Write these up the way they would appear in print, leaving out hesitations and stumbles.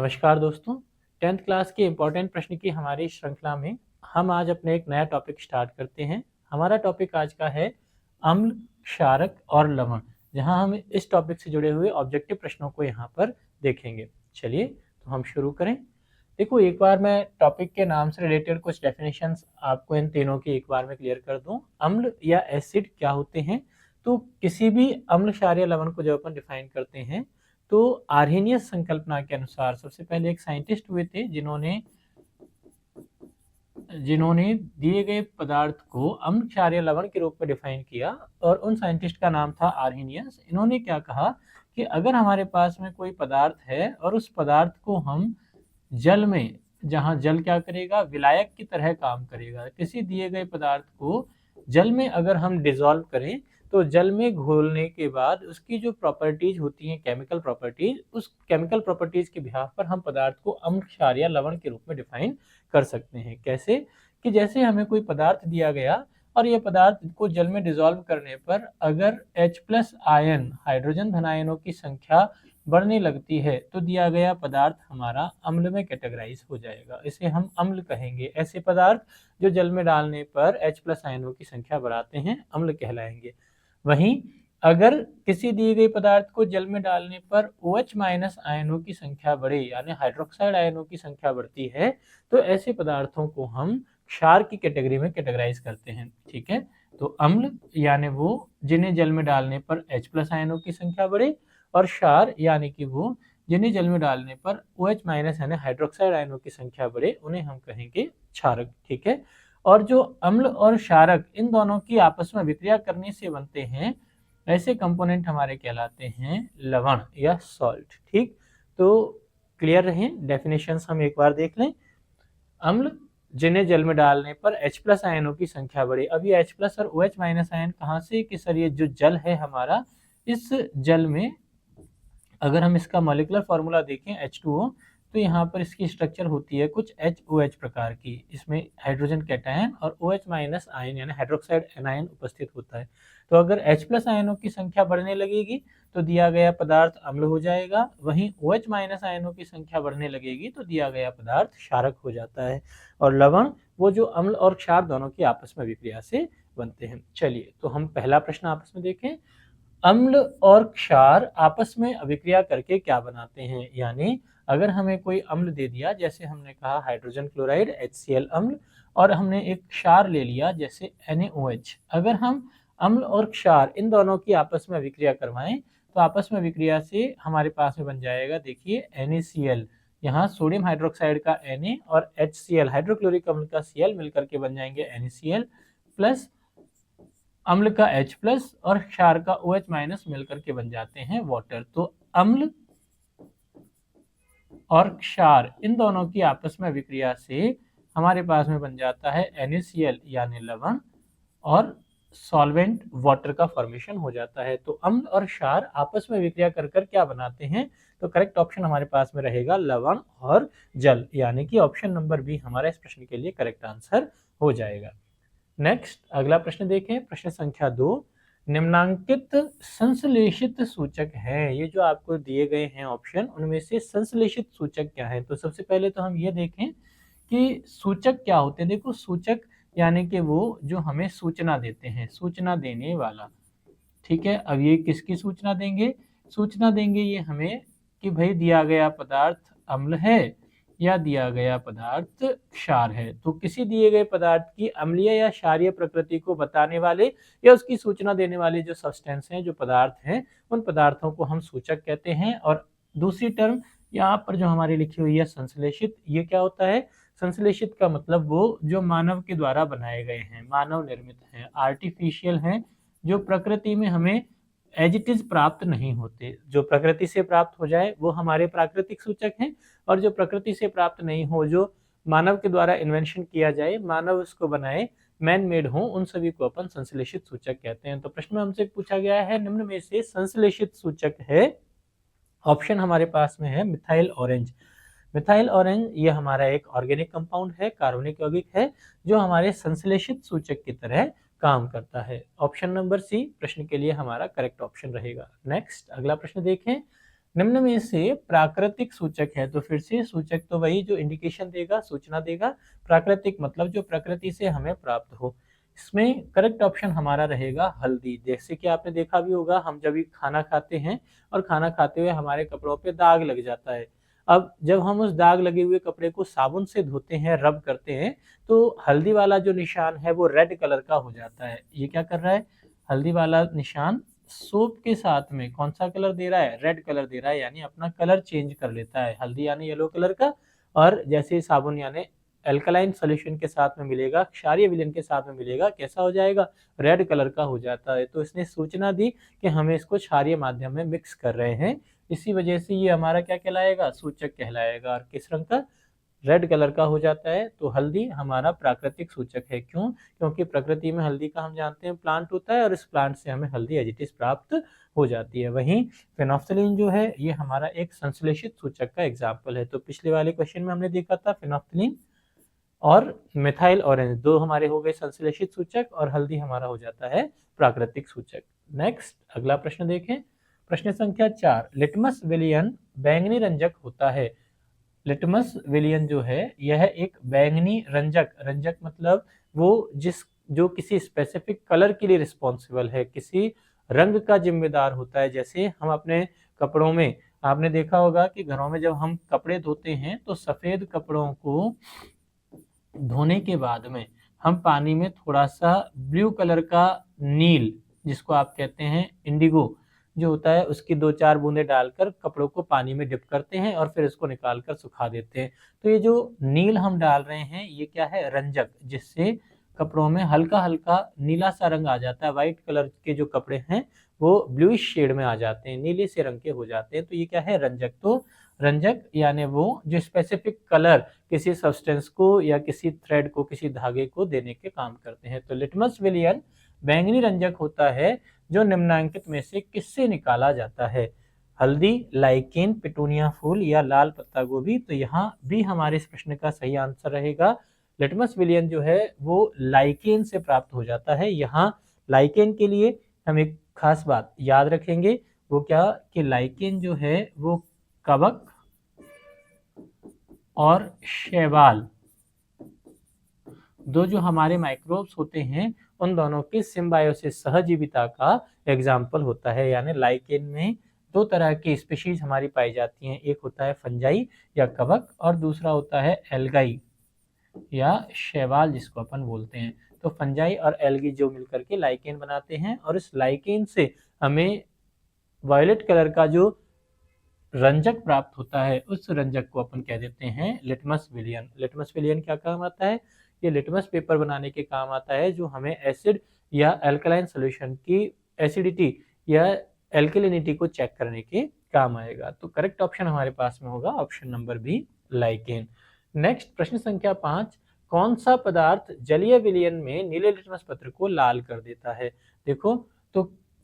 नमस्कार दोस्तों, 10th class के इम्पोर्टेंट प्रश्न की हमारी श्रृंखला में हम आज अपने एक नया टॉपिक स्टार्ट करते हैं। हमारा टॉपिक आज का है अम्ल, क्षारक और लवण, जहां हम इस टॉपिक से जुड़े हुए ऑब्जेक्टिव प्रश्नों को यहां पर देखेंगे। चलिए तो हम शुरू करें। देखो, एक बार मैं टॉपिक के नाम से रिलेटेड कुछ डेफिनेशंस आपको इन तीनों की एक बार में क्लियर कर दूं। अम्ल या एसिड क्या होते हैं? तो किसी भी अम्ल, क्षार या लवण को जब अपन डिफाइन करते हैं तो आर्हेनियस संकल्पना के अनुसार सबसे पहले एक साइंटिस्ट हुए थे जिन्होंने दिए गए पदार्थ को अम्ल, क्षार या लवण के रूप में डिफाइन किया, और उन साइंटिस्ट का नाम था आर्हेनियस। इन्होंने क्या कहा कि अगर हमारे पास में कोई पदार्थ है और उस पदार्थ को हम जल में, जहाँ जल क्या करेगा, विलायक की तरह काम करेगा, किसी दिए गए पदार्थ को जल में अगर हम डिसॉल्व करें तो जल में घोलने के बाद उसकी जो प्रॉपर्टीज होती हैं, केमिकल प्रॉपर्टीज, उस केमिकल प्रॉपर्टीज के बिहाफ पर हम पदार्थ को अम्ल, क्षार या लवण के रूप में डिफाइन कर सकते हैं। कैसे? कि जैसे हमें कोई पदार्थ दिया गया और ये पदार्थ को जल में डिसॉल्व करने पर अगर H+ आयन, हाइड्रोजन धन आयनों की संख्या बढ़ने लगती है तो दिया गया पदार्थ हमारा अम्ल में कैटेगराइज हो जाएगा, इसे हम अम्ल कहेंगे। ऐसे पदार्थ जो जल में डालने पर H+ आयनों की संख्या बढ़ाते हैं अम्ल कहलाएंगे। वहीं अगर किसी दिए गए पदार्थ को जल में डालने पर OH- आयनों की संख्या बढ़े, यानी हाइड्रोक्साइड आयनों की संख्या बढ़ती है, तो ऐसे पदार्थों को हम क्षार की कैटेगरी में कैटेगराइज करते हैं। ठीक है, तो अम्ल यानी वो जिन्हें जल में डालने पर H+ आयनों की संख्या बढ़े, और क्षार यानी कि वो जिन्हें जल में डालने पर OH- यानी हाइड्रोक्साइड आयनों की संख्या बढ़े, उन्हें हम कहेंगे क्षारक। ठीक है, और जो अम्ल और क्षारक इन दोनों की आपस में विक्रिया करने से बनते हैं, ऐसे कंपोनेंट हमारे कहलाते हैं लवण या सॉल्ट। ठीक, तो क्लियर रहें, डेफिनेशंस हम एक बार देख लें। अम्ल जिन्हें जल में डालने पर H+ आयनों की संख्या बढ़े। अब ये H+ और OH- आयन कहाँ से, कि सर ये जो जल है हमारा, इस जल में अगर हम इसका मॉलिक्यूलर फार्मूला देखें H2O, तो यहाँ पर इसकी स्ट्रक्चर होती है कुछ HOH प्रकार की। इसमें हाइड्रोजन कैटायन और OH- आयन यानी हाइड्रोक्साइड एनायन उपस्थित होता है। तो अगर H+ आयनों की संख्या बढ़ने लगेगी तो दिया गया पदार्थ अम्ल हो जाएगा, वहीं OH- आयनों की संख्या बढ़ने लगेगी तो दिया गया पदार्थ क्षारक हो जाता है। और लवण वो जो अम्ल और क्षार दोनों की आपस में विक्रिया से बनते हैं। चलिए तो हम पहला प्रश्न आपस में देखें। अम्ल और क्षार आपस में अभिक्रिया करके क्या बनाते हैं? यानी अगर हमें कोई अम्ल दे दिया, जैसे हमने कहा हाइड्रोजन क्लोराइड HCl अम्ल, और हमने एक क्षार ले लिया जैसे NaOH, अगर हम अम्ल और क्षार इन दोनों की आपस में अभिक्रिया करवाएं तो आपस में विक्रिया से हमारे पास में बन जाएगा, देखिए NaCl। यहाँ सोडियम हाइड्रोक्साइड का Na और HCl हाइड्रोक्लोरिक अम्ल का Cl मिलकर के बन जाएंगे NaCl प्लस अम्ल का H+ और क्षार का OH- मिलकर के बन जाते हैं वाटर। तो अम्ल और क्षार इन दोनों की आपस में विक्रिया से हमारे पास में बन जाता है NaCl यानी लवण, और सॉल्वेंट वाटर का फॉर्मेशन हो जाता है। तो अम्ल और क्षार आपस में विक्रिया कर कर क्या बनाते हैं? तो करेक्ट ऑप्शन हमारे पास में रहेगा लवण और जल, यानी कि ऑप्शन नंबर बी हमारा इस प्रश्न के लिए करेक्ट आंसर हो जाएगा। नेक्स्ट अगला प्रश्न देखें, प्रश्न संख्या 2। निम्नांकित संश्लेषित सूचक हैं, ये जो आपको दिए गए हैं ऑप्शन, उनमें से संश्लेषित सूचक क्या है? तो सबसे पहले तो हम ये देखें कि सूचक क्या होते हैं। देखो, सूचक यानी कि वो जो हमें सूचना देते हैं, सूचना देने वाला। ठीक है, अब ये किसकी सूचना देंगे? सूचना देंगे ये हमें कि भाई दिया गया पदार्थ अम्ल है या दिया गया पदार्थ क्षार है। तो किसी दिए गए पदार्थ की अम्लीय या क्षारीय प्रकृति को बताने वाले या उसकी सूचना देने वाले जो सब्सटेंस हैं, जो पदार्थ हैं, उन पदार्थों को हम सूचक कहते हैं। और दूसरी टर्म यहाँ पर जो हमारी लिखी हुई है संश्लेषित, ये क्या होता है? संश्लेषित का मतलब वो जो मानव के द्वारा बनाए गए हैं, मानव निर्मित हैं, आर्टिफिशियल हैं, जो प्रकृति में हमें एज इट इज प्राप्त नहीं होते। जो प्रकृति से प्राप्त हो जाए वो हमारे प्राकृतिक सूचक हैं, और जो प्रकृति से प्राप्त नहीं हो, जो मानव के द्वारा इन्वेंशन किया जाए, मानव उसको बनाए, मैन मेड हो, उन सभी को अपन संश्लेषित सूचक कहते हैं। तो प्रश्न में हमसे पूछा गया है निम्न में से संश्लेषित सूचक है, ऑप्शन हमारे पास में है मिथाइल ऑरेंज। मिथाइल ऑरेंज ये हमारा एक ऑर्गेनिक कंपाउंड है, कार्बनिक यौगिक है, जो हमारे संश्लेषित सूचक की तरह काम करता है। ऑप्शन नंबर सी प्रश्न के लिए हमारा करेक्ट ऑप्शन रहेगा। नेक्स्ट अगला प्रश्न देखें। निम्न में से प्राकृतिक सूचक है, तो फिर से सूचक तो वही जो इंडिकेशन देगा, सूचना देगा। प्राकृतिक मतलब जो प्रकृति से हमें प्राप्त हो। इसमें करेक्ट ऑप्शन हमारा रहेगा हल्दी। जैसे कि आपने देखा भी होगा, हम जब भी खाना खाते हैं और खाना खाते हुए हमारे कपड़ों पे दाग लग जाता है। अब जब हम उस दाग लगे हुए कपड़े को साबुन से धोते हैं, रब करते हैं, तो हल्दी वाला जो निशान है वो रेड कलर का हो जाता है। ये क्या कर रहा है, हल्दी वाला निशान सोप के साथ में कौन सा कलर दे रहा है, रेड कलर दे रहा है, यानी अपना कलर चेंज कर लेता है। हल्दी यानी येलो कलर का, और जैसे साबुन यानी एल्कलाइन सोल्यूशन के साथ में मिलेगा, क्षारीय विलयन के साथ में मिलेगा, कैसा हो जाएगा, रेड कलर का हो जाता है। तो इसने सूचना दी कि हमें इसको क्षारीय माध्यम में मिक्स कर रहे हैं, इसी वजह से ये हमारा क्या कहलाएगा, सूचक कहलाएगा। और किस रंग का, रेड कलर का हो जाता है। तो हल्दी हमारा प्राकृतिक सूचक है। क्यों, क्योंकि प्रकृति में हल्दी का हम जानते हैं प्लांट होता है, और इस प्लांट से हमें हल्दी एज इट इज प्राप्त हो जाती है। वहीं फेनोफ्थलीन जो है ये हमारा एक संश्लेषित सूचक का एग्जाम्पल है। तो पिछले वाले क्वेश्चन में हमने देखा था फेनोफ्थलीन और मिथाइल ऑरेंज दो हमारे हो गए संश्लेषित सूचक, और हल्दी हमारा हो जाता है प्राकृतिक सूचक। नेक्स्ट अगला प्रश्न देखें, प्रश्न संख्या 4, लिटमस विलयन बैंगनी रंजक होता है। लिटमस विलयन जो है यह एक बैंगनी रंजक, रंजक मतलब वो जो किसी स्पेसिफिक कलर के लिए रिस्पॉन्सिबल है, किसी रंग का जिम्मेदार होता है। जैसे हम अपने कपड़ों में, आपने देखा होगा कि घरों में जब हम कपड़े धोते हैं तो सफेद कपड़ों को धोने के बाद में हम पानी में थोड़ा सा ब्लू कलर का नील, जिसको आप कहते हैं इंडिगो जो होता है, उसकी 2-4 बूंदे डालकर कपड़ों को पानी में डिप करते हैं और फिर इसको निकाल कर सुखा देते हैं। तो ये जो नील हम डाल रहे हैं ये क्या है, रंजक, जिससे कपड़ों में हल्का हल्का नीला सा रंग आ जाता है। व्हाइट कलर के जो कपड़े हैं वो ब्लूइश शेड में आ जाते हैं, नीले से रंग के हो जाते हैं। तो ये क्या है, रंजक। तो रंजक यानी वो जो स्पेसिफिक कलर किसी सब्सटेंस को या किसी थ्रेड को, किसी धागे को देने के काम करते हैं। तो लिटमस विलयन बैंगनी रंजक होता है जो निम्नांकित में से किससे निकाला जाता है, हल्दी, लाइकेन, पिटूनिया फूल या लाल पत्ता गोभी। तो यहाँ भी हमारे इस प्रश्न का सही आंसर रहेगा लिटमस विलयन जो है वो लाइकेन से प्राप्त हो जाता है। यहाँ लाइकेन के लिए हम एक खास बात याद रखेंगे, वो क्या कि लाइकेन जो है वो कवक और शैवाल दो जो हमारे माइक्रोब्स होते हैं उन दोनों की सिम्बायोसिस सहजीविता का एग्जाम्पल होता है। यानी लाइकेन में दो तरह की स्पीशीज हमारी पाई जाती हैं, एक होता है फंजाई या कवक और दूसरा होता है एल्गाई या शैवाल जिसको अपन बोलते हैं। तो फंजाई और एल्गी जो मिलकर के लाइकेन बनाते हैं, और इस लाइकेन से हमें वायलेट कलर का जो रंजक प्राप्त होता है उस रंजक को अपन कह देते हैं लिटमस विलयन। लिटमस विलयन क्या काम आता है, ये लिटमस पेपर बनाने के काम आता है, जो हमें एसिड या अल्कलाइन सॉल्यूशन की एसिडिटी या एल्कलिनिटी को चेक करने के काम आएगा। तो करेक्ट ऑप्शन हमारे पास में होगा option number B, lichen. Next प्रश्न संख्या 5, कौन सा पदार्थ जलीय विलयन में नीले लिटमस पत्र को लाल कर देता है। देखो, तो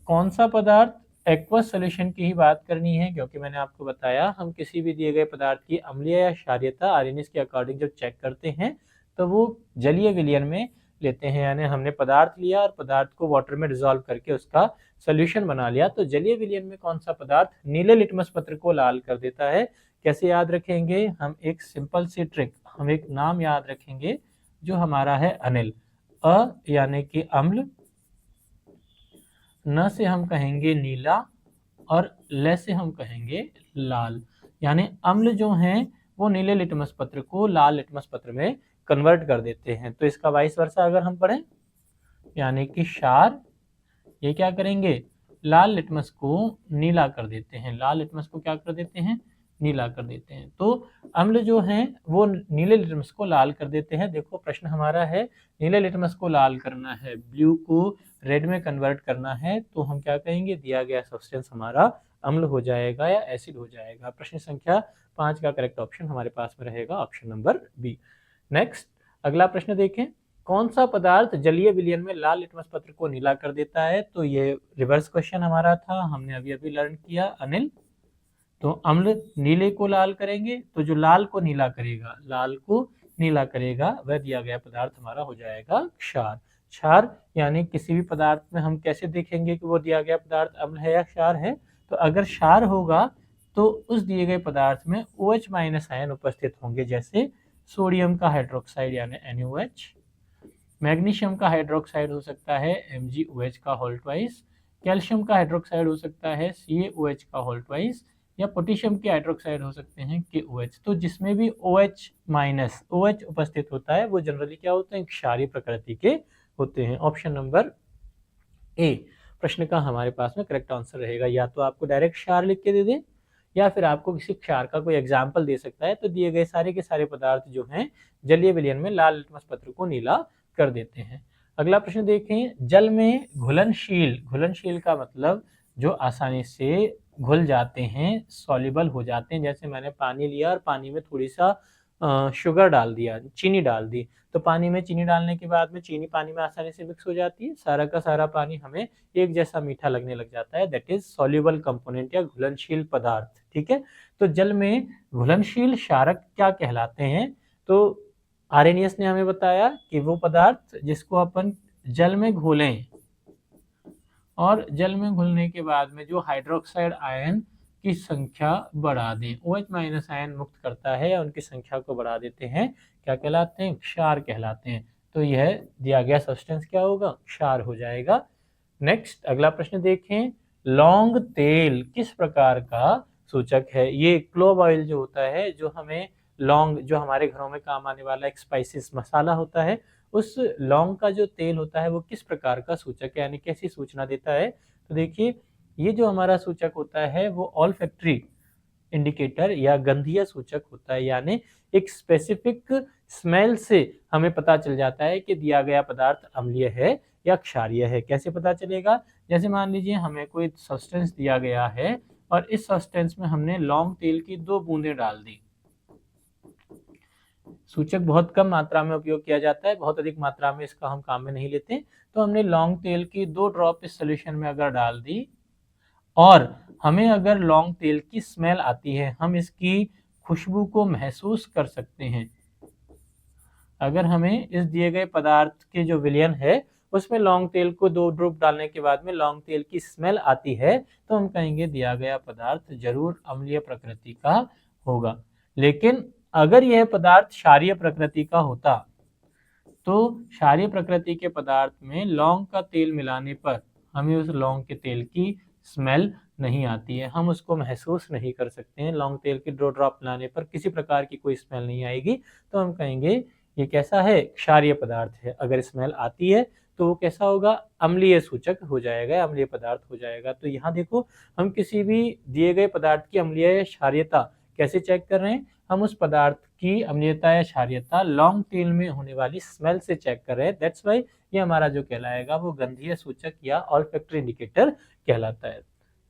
कौन सा पदार्थ, एक्वस सॉल्यूशन की ही बात करनी है, क्योंकि मैंने आपको बताया हम किसी भी दिए गए पदार्थ की अम्लीय या क्षारीयता आरएनएस के अकॉर्डिंग जब चेक करते हैं तो वो जलीय विलयन में लेते हैं। यानी हमने पदार्थ लिया और पदार्थ को वाटर में डिसॉल्व करके उसका सोल्यूशन बना लिया। तो जलीय विलयन में कौन सा पदार्थ नीले लिटमस पत्र को लाल कर देता है, कैसे याद रखेंगे हम, एक सिंपल सी ट्रिक, हम एक नाम याद रखेंगे जो हमारा है अनिल। अ यानी कि अम्ल, न से हम कहेंगे नीला और ल से हम कहेंगे लाल। यानी अम्ल जो हैं वो नीले लिटमस पत्र को लाल लिटमस पत्र में कन्वर्ट कर देते हैं। तो इसका वाइस वर्सा अगर हम पढ़ें, यानी कि क्षार ये क्या करेंगे, लाल लिटमस को नीला कर देते हैं, लाल लिटमस को क्या कर देते हैं, नीला कर देते हैं। तो अम्ल जो हैं वो नीले लिटमस को लाल कर देते हैं। देखो प्रश्न हमारा है नीले लिटमस को लाल करना है, ब्लू को रेड में कन्वर्ट करना है, तो हम क्या कहेंगे, दिया गया सब्सटेंस हमारा अम्ल हो जाएगा या एसिड हो जाएगा। प्रश्न संख्या 5 का करेक्ट ऑप्शन हमारे पास में रहेगा ऑप्शन नंबर बी। नेक्स्ट अगला प्रश्न देखें, कौन सा पदार्थ जलीय विलयन में लाल लिटमस पत्र को नीला कर देता है। तो ये रिवर्स क्वेश्चन हमारा था, हमने अभी अभी लर्न किया अनिल। तो अम्ल नीले को लाल करेंगे, तो जो लाल को नीला करेगा, लाल को नीला करेगा, वह दिया गया पदार्थ हमारा हो जाएगा क्षार। क्षार यानी किसी भी पदार्थ में हम कैसे देखेंगे कि वो दिया गया पदार्थ अम्ल है या क्षार है। तो अगर क्षार होगा तो उस दिए गए पदार्थ में OH माइनस आयन उपस्थित होंगे, जैसे सोडियम का हाइड्रोक्साइड यानी NaOH, मैग्नीशियम का हाइड्रोक्साइड हो सकता है MgOH का होल ट्वाइस, कैल्शियम का हाइड्रोक्साइड हो सकता है CaOH का होल ट्वाइस, या पोटेशियम के हाइड्रोक्साइड हो सकते हैं KOH। तो जिसमें भी OH माइनस OH उपस्थित होता है वो जनरली क्या होते हैं, क्षारीय प्रकृति के होते हैं। ऑप्शन नंबर ए प्रश्न का हमारे पास में करेक्ट आंसर रहेगा। या तो आपको डायरेक्ट क्षार लिख के दे दे, या फिर आपको किसी क्षार का कोई एग्जाम्पल दे सकता है। तो दिए गए सारे के सारे पदार्थ जो हैं जलीय विलयन में लाल लिटमस पत्र को नीला कर देते हैं। अगला प्रश्न देखें, जल में घुलनशील, घुलनशील का मतलब जो आसानी से घुल जाते हैं, सॉल्युबल हो जाते हैं। जैसे मैंने पानी लिया और पानी में थोड़ी सा शुगर डाल दिया, चीनी डाल दी, तो पानी में चीनी डालने के बाद में चीनी पानी में आसानी से मिक्स हो जाती है, सारा का सारा पानी हमें एक जैसा मीठा लगने लग जाता है। दैट इज सॉल्युबल कंपोनेंट या घुलनशील पदार्थ। ठीक है, तो जल में घुलनशील क्षारक क्या कहलाते हैं? तो आर्हेनियस ने हमें बताया कि वो पदार्थ जिसको अपन जल में घोलें और जल में घुलने के बाद में जो हाइड्रोक्साइड आयन की संख्या बढ़ा दें, OH माइनस आयन मुक्त करता है या उनकी संख्या को बढ़ा देते हैं, क्या कहलाते हैं? क्षार कहलाते हैं। तो यह दिया गया सब्सटेंस क्या होगा? क्षार हो जाएगा। नेक्स्ट अगला प्रश्न देखें, लौंग तेल किस प्रकार का सूचक है? ये क्लोव ऑयल जो होता है, जो हमें लौंग, जो हमारे घरों में काम आने वाला एक स्पाइसेस मसाला होता है, उस लौंग का जो तेल होता है वो किस प्रकार का सूचक है, यानी कैसी सूचना देता है? तो देखिए, ये जो हमारा सूचक होता है वो ऑल्फैक्टरी इंडिकेटर या गंधीय सूचक होता है, यानी एक स्पेसिफिक स्मेल से हमें पता चल जाता है कि दिया गया पदार्थ अम्लीय है या क्षारीय है। कैसे पता चलेगा? जैसे मान लीजिए हमें कोई सब्सटेंस दिया गया है और इस सब्सटेंस में हमने लौंग तेल की 2 बूंदें डाल दी। सूचक बहुत कम मात्रा में उपयोग किया जाता है, बहुत अधिक मात्रा में इसका हम काम में नहीं लेते। तो हमने लौंग तेल की 2 ड्रॉप इस सोल्यूशन में अगर डाल दी और हमें अगर लौंग तेल की स्मेल आती है, हम इसकी खुशबू को महसूस कर सकते हैं। अगर हमें इस दिए गए पदार्थ के जो विलयन है उसमें लौंग तेल को 2 ड्रॉप डालने के बाद में लौंग तेल की स्मेल आती है, तो हम कहेंगे दिया गया पदार्थ जरूर अम्लीय प्रकृति का होगा। लेकिन अगर यह पदार्थ क्षारीय प्रकृति का होता, तो क्षारीय प्रकृति के पदार्थ में लौंग का तेल मिलाने पर हमें उस लौंग के तेल की स्मेल नहीं आती है, हम उसको महसूस नहीं कर सकते हैं। लौंग तेल के 2 ड्रॉप मिलाने पर किसी प्रकार की कोई स्मेल नहीं आएगी, तो हम कहेंगे ये कैसा है? क्षारीय पदार्थ है। अगर स्मेल आती है तो वो कैसा होगा? अम्लीय सूचक हो जाएगा, अम्लीय पदार्थ हो जाएगा। तो यहाँ देखो, हम किसी भी दिए गए पदार्थ की अम्लीय या क्षारीयता कैसे चेक कर रहे हैं? हम उस पदार्थ की अम्लीयता या क्षारीयता लौंग तेल में होने वाली स्मेल से चेक कर रहे हैं। दैट्स वाई ये हमारा जो कहलाएगा वो गंधीय सूचक या ऑल्फैक्टरी इंडिकेटर कहलाता है।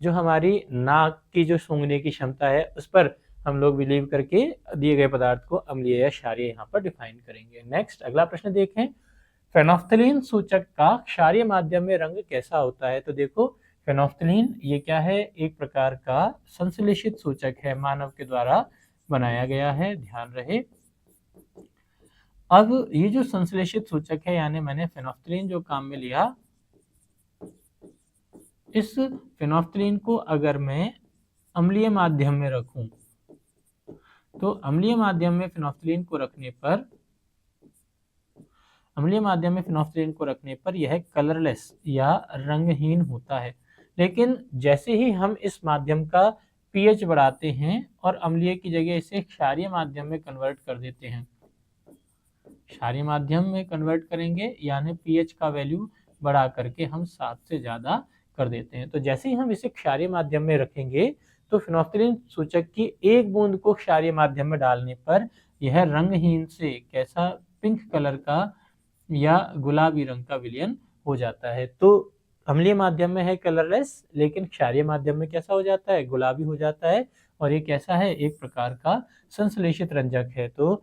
जो हमारी नाक की जो सूंघने की क्षमता है उस पर हम लोग बिलीव करके दिए गए पदार्थ को अम्लीय या क्षारीय यहाँ पर डिफाइन करेंगे। नेक्स्ट अगला प्रश्न देखें, फेनोफ्थलीन सूचक का क्षारीय माध्यम में रंग कैसा होता है? तो देखो, फेनोफ्थलीन ये क्या है? एक प्रकार का संश्लेषित सूचक है, मानव के द्वारा बनाया गया है, ध्यान रहे। अब ये जो संश्लेषित सूचक है, यानी मैंने फेनोफ्थलीन जो काम में लिया, इस फेनोफ्थलीन को अगर मैं अम्लीय माध्यम में रखूं, तो अम्लीय माध्यम में फेनोफ्थलीन को रखने पर यह कलरलेस या रंगहीन होता है। लेकिन जैसे ही हम इस माध्यम का पीएच बढ़ाते हैं और अम्लीय की जगह इसे क्षारीय माध्यम में कन्वर्ट कर देते हैं, क्षारीय माध्यम में कन्वर्ट करेंगे यानी पीएच का वैल्यू बढ़ा करके हम 7 से ज़्यादा कर देते हैं। तो जैसे ही हम इसे क्षारीय माध्यम में रखेंगे तो फेनोफ्थलीन सूचक की 1 बूंद को क्षारीय माध्यम में डालने पर यह रंगहीन से कैसा, पिंक कलर का या गुलाबी रंग का विलयन हो जाता है। तो अम्लीय माध्यम में है कलरलेस, लेकिन क्षारीय माध्यम में कैसा हो जाता है? गुलाबी हो जाता है। और ये कैसा है? एक प्रकार का संश्लेषित रंजक है। तो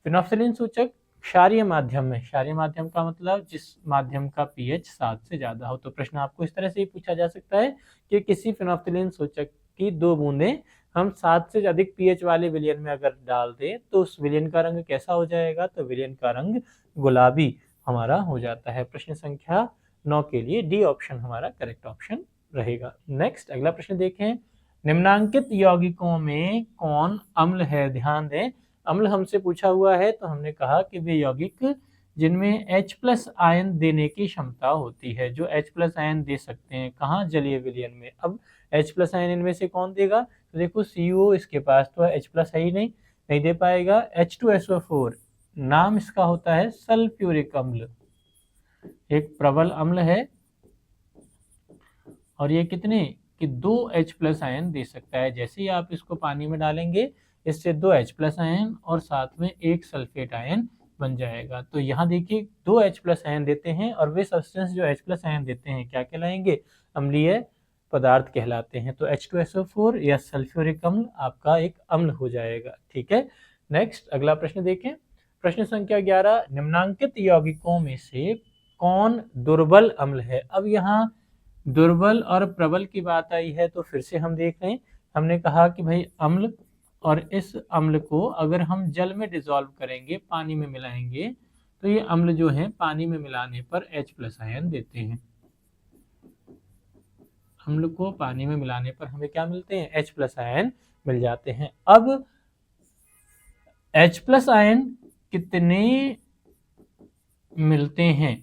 फेनोफ्थलीन सूचक क्षारीय माध्यम में, क्षारीय माध्यम का मतलब जिस माध्यम का पीएच 7 से ज्यादा हो। तो प्रश्न आपको इस तरह से ही पूछा जा सकता है कि किसी फेनोफ्थलीन सूचक की 2 बूंदें हम 7 से अधिक पीएच वाले विलयन में अगर डाल दें तो उस विलयन का रंग कैसा हो जाएगा? तो विलयन का रंग गुलाबी हमारा हो जाता है। प्रश्न संख्या 9 के लिए डी ऑप्शन हमारा करेक्ट ऑप्शन रहेगा। नेक्स्ट अगला प्रश्न देखें, निम्नांकित यौगिकों में कौन अम्ल है? ध्यान दें, अम्ल हमसे पूछा हुआ है तो हमने कहा कि वे यौगिक जिनमें H+ आयन देने की क्षमता होती है, जो H+ आयन दे सकते हैं। कहाँ? जलीय विलयन में। अब H+ आयन इनमें से कौन देगा? तो देखो CO इसके पास तो H+ है ही नहीं दे पाएगा। H2SO4 नाम इसका होता है सल्फ्यूरिक अम्ल, एक प्रबल अम्ल है और ये कितने कि 2 H+ आयन दे सकता है। जैसे ही आप इसको पानी में डालेंगे इससे 2 H+ आयन और साथ में एक सल्फेट आयन बन जाएगा। तो यहाँ देखिए 2 H+ आयन देते हैं और वे सब्सटेंस जो H+ आयन देते हैं क्या कहलाएंगे? अम्लीय पदार्थ कहलाते हैं। तो H2SO4 या सल्फ्यूरिक अम्ल आपका एक अम्ल हो जाएगा। ठीक है, नेक्स्ट अगला प्रश्न देखें। प्रश्न संख्या 11, निम्नांकित यौगिकों में से कौन दुर्बल अम्ल है? अब यहाँ दुर्बल और प्रबल की बात आई है तो फिर से हम देख रहे हैं, हमने कहा कि भाई अम्ल, और इस अम्ल को अगर हम जल में डिसॉल्व करेंगे, पानी में मिलाएंगे, तो ये अम्ल जो है पानी में मिलाने पर H+ आयन देते हैं। अम्ल को पानी में मिलाने पर हमें क्या मिलते हैं? H+ आयन मिल जाते हैं। अब H+ आयन कितने मिलते हैं?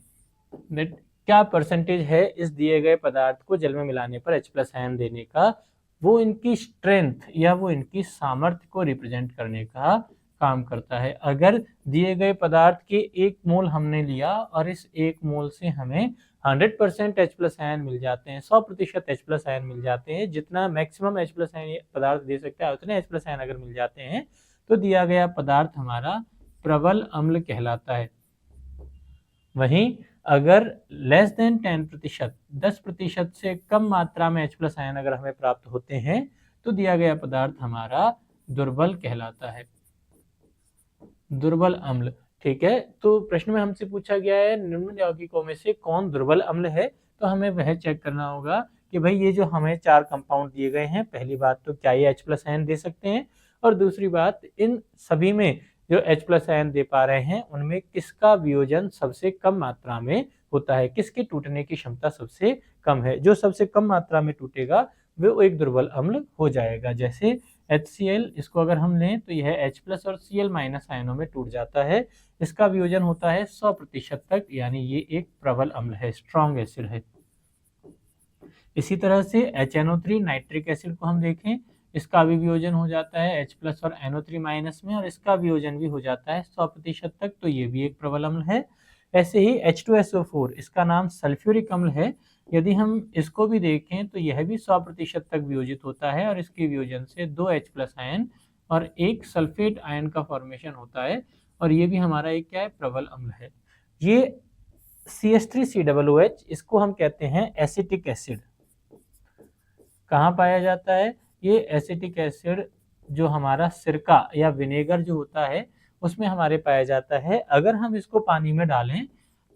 क्या परसेंटेज है इस दिए गए पदार्थ को जल में मिलाने पर H+ आयन देने का? वो इनकी स्ट्रेंथ या वो इनकी सामर्थ्य को रिप्रेजेंट करने का काम करता है। अगर दिए गए पदार्थ के 1 मोल हमने लिया और इस 1 मोल से हमें 100% H+ आयन मिल जाते हैं, 100% H+ आयन मिल जाते हैं, जितना मैक्सिमम H+ आयन पदार्थ दे सकता है उतने H+ आयन अगर मिल जाते हैं तो दिया गया पदार्थ हमारा प्रबल अम्ल कहलाता है। वहीं अगर लेस देन 10%, 10% से कम मात्रा में H+ आयन अगर हमें प्राप्त होते हैं तो दिया गया पदार्थ हमारा दुर्बल कहलाता है, दुर्बल अम्ल। ठीक है, तो प्रश्न में हमसे पूछा गया है निम्न यौगिकों में से कौन दुर्बल अम्ल है, तो हमें वह चेक करना होगा कि भाई ये जो हमें 4 कंपाउंड दिए गए हैं, पहली बात तो क्या ये H+ आयन दे सकते हैं, और दूसरी बात इन सभी में जो H+ आयन दे पा रहे हैं उनमें किसका वियोजन सबसे कम मात्रा में होता है, किसके टूटने की क्षमता सबसे कम है। जो सबसे कम मात्रा में टूटेगा वो एक दुर्बल अम्ल हो जाएगा। जैसे HCl, इसको अगर हम लें तो यह H+ और Cl- आयनों में टूट जाता है, इसका वियोजन होता है 100% तक, यानी ये एक प्रबल अम्ल है, स्ट्रॉन्ग एसिड है। इसी तरह से HNO3 नाइट्रिक एसिड को हम देखें, इसका भी वियोजन हो जाता है H+ और NO3- में, और इसका वियोजन भी हो जाता है 100% तक, तो ये भी एक प्रबल अम्ल है। ऐसे ही H2SO4, इसका नाम सल्फ्यूरिक अम्ल है, यदि हम इसको भी देखें तो यह भी 100% तक वियोजित होता है और इसके वियोजन से 2 H+ आयन और एक सल्फेट आयन का फॉर्मेशन होता है, और ये भी हमारा एक क्या है? प्रबल अम्ल है। ये CH3COOH, इसको हम कहते हैं एसिटिक एसिड। कहाँ पाया जाता है? ये एसिटिक एसिड जो हमारा सिरका या विनेगर जो होता है उसमें हमारे पाया जाता है। अगर हम इसको पानी में डालें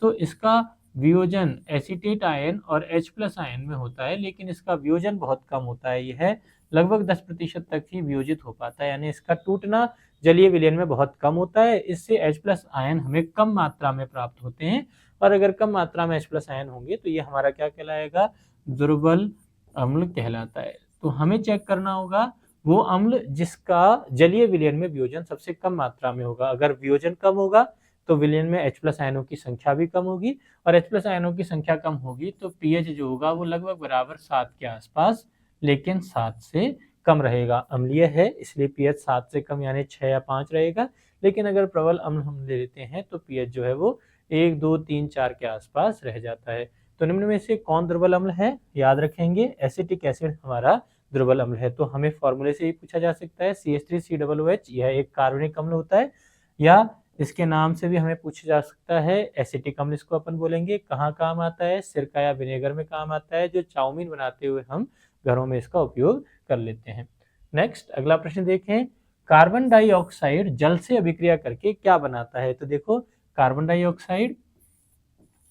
तो इसका वियोजन एसीटेट आयन और H+ आयन में होता है, लेकिन इसका वियोजन बहुत कम होता है, यह लगभग 10% तक ही वियोजित हो पाता है, यानी इसका टूटना जलीय विलयन में बहुत कम होता है। इससे H+ आयन हमें कम मात्रा में प्राप्त होते हैं, और अगर कम मात्रा में H+ आयन होंगे तो ये हमारा क्या कहलाएगा? दुर्बल अम्ल कहलाता है। तो हमें चेक करना होगा वो अम्ल जिसका जलीय विलयन में वियोजन सबसे कम मात्रा में होगा। अगर वियोजन कम होगा तो विलयन में H+ आयनों की संख्या भी कम होगी, और H+ आयनों की संख्या कम होगी तो pH जो होगा वो लगभग बराबर 7 के आसपास, लेकिन 7 से कम रहेगा। अम्लीय है इसलिए pH 7 से कम यानी 6 या 5 रहेगा, लेकिन अगर प्रबल अम्ल हम ले लेते हैं तो pH जो है वो 1, 2, 3, 4 के आसपास रह जाता है। तो निम्न में से कौन दुर्बल अम्ल है? याद रखेंगे एसिटिक एसिड हमारा दुर्बल अम्ल है। तो हमें फॉर्मूले से ही पूछा जा सकता है CH3COOH, यह एक कार्बनिक अम्ल होता है, या इसके नाम से भी हमें पूछा जा सकता है एसिटिक अम्ल, इसको अपन बोलेंगे। कहाँ काम आता है? सिरका या विनेगर में काम आता है, जो चाउमीन बनाते हुए हम घरों में इसका उपयोग कर लेते हैं। नेक्स्ट अगला प्रश्न देखें, कार्बन डाइऑक्साइड जल से अभिक्रिया करके क्या बनाता है? तो देखो कार्बन डाइऑक्साइड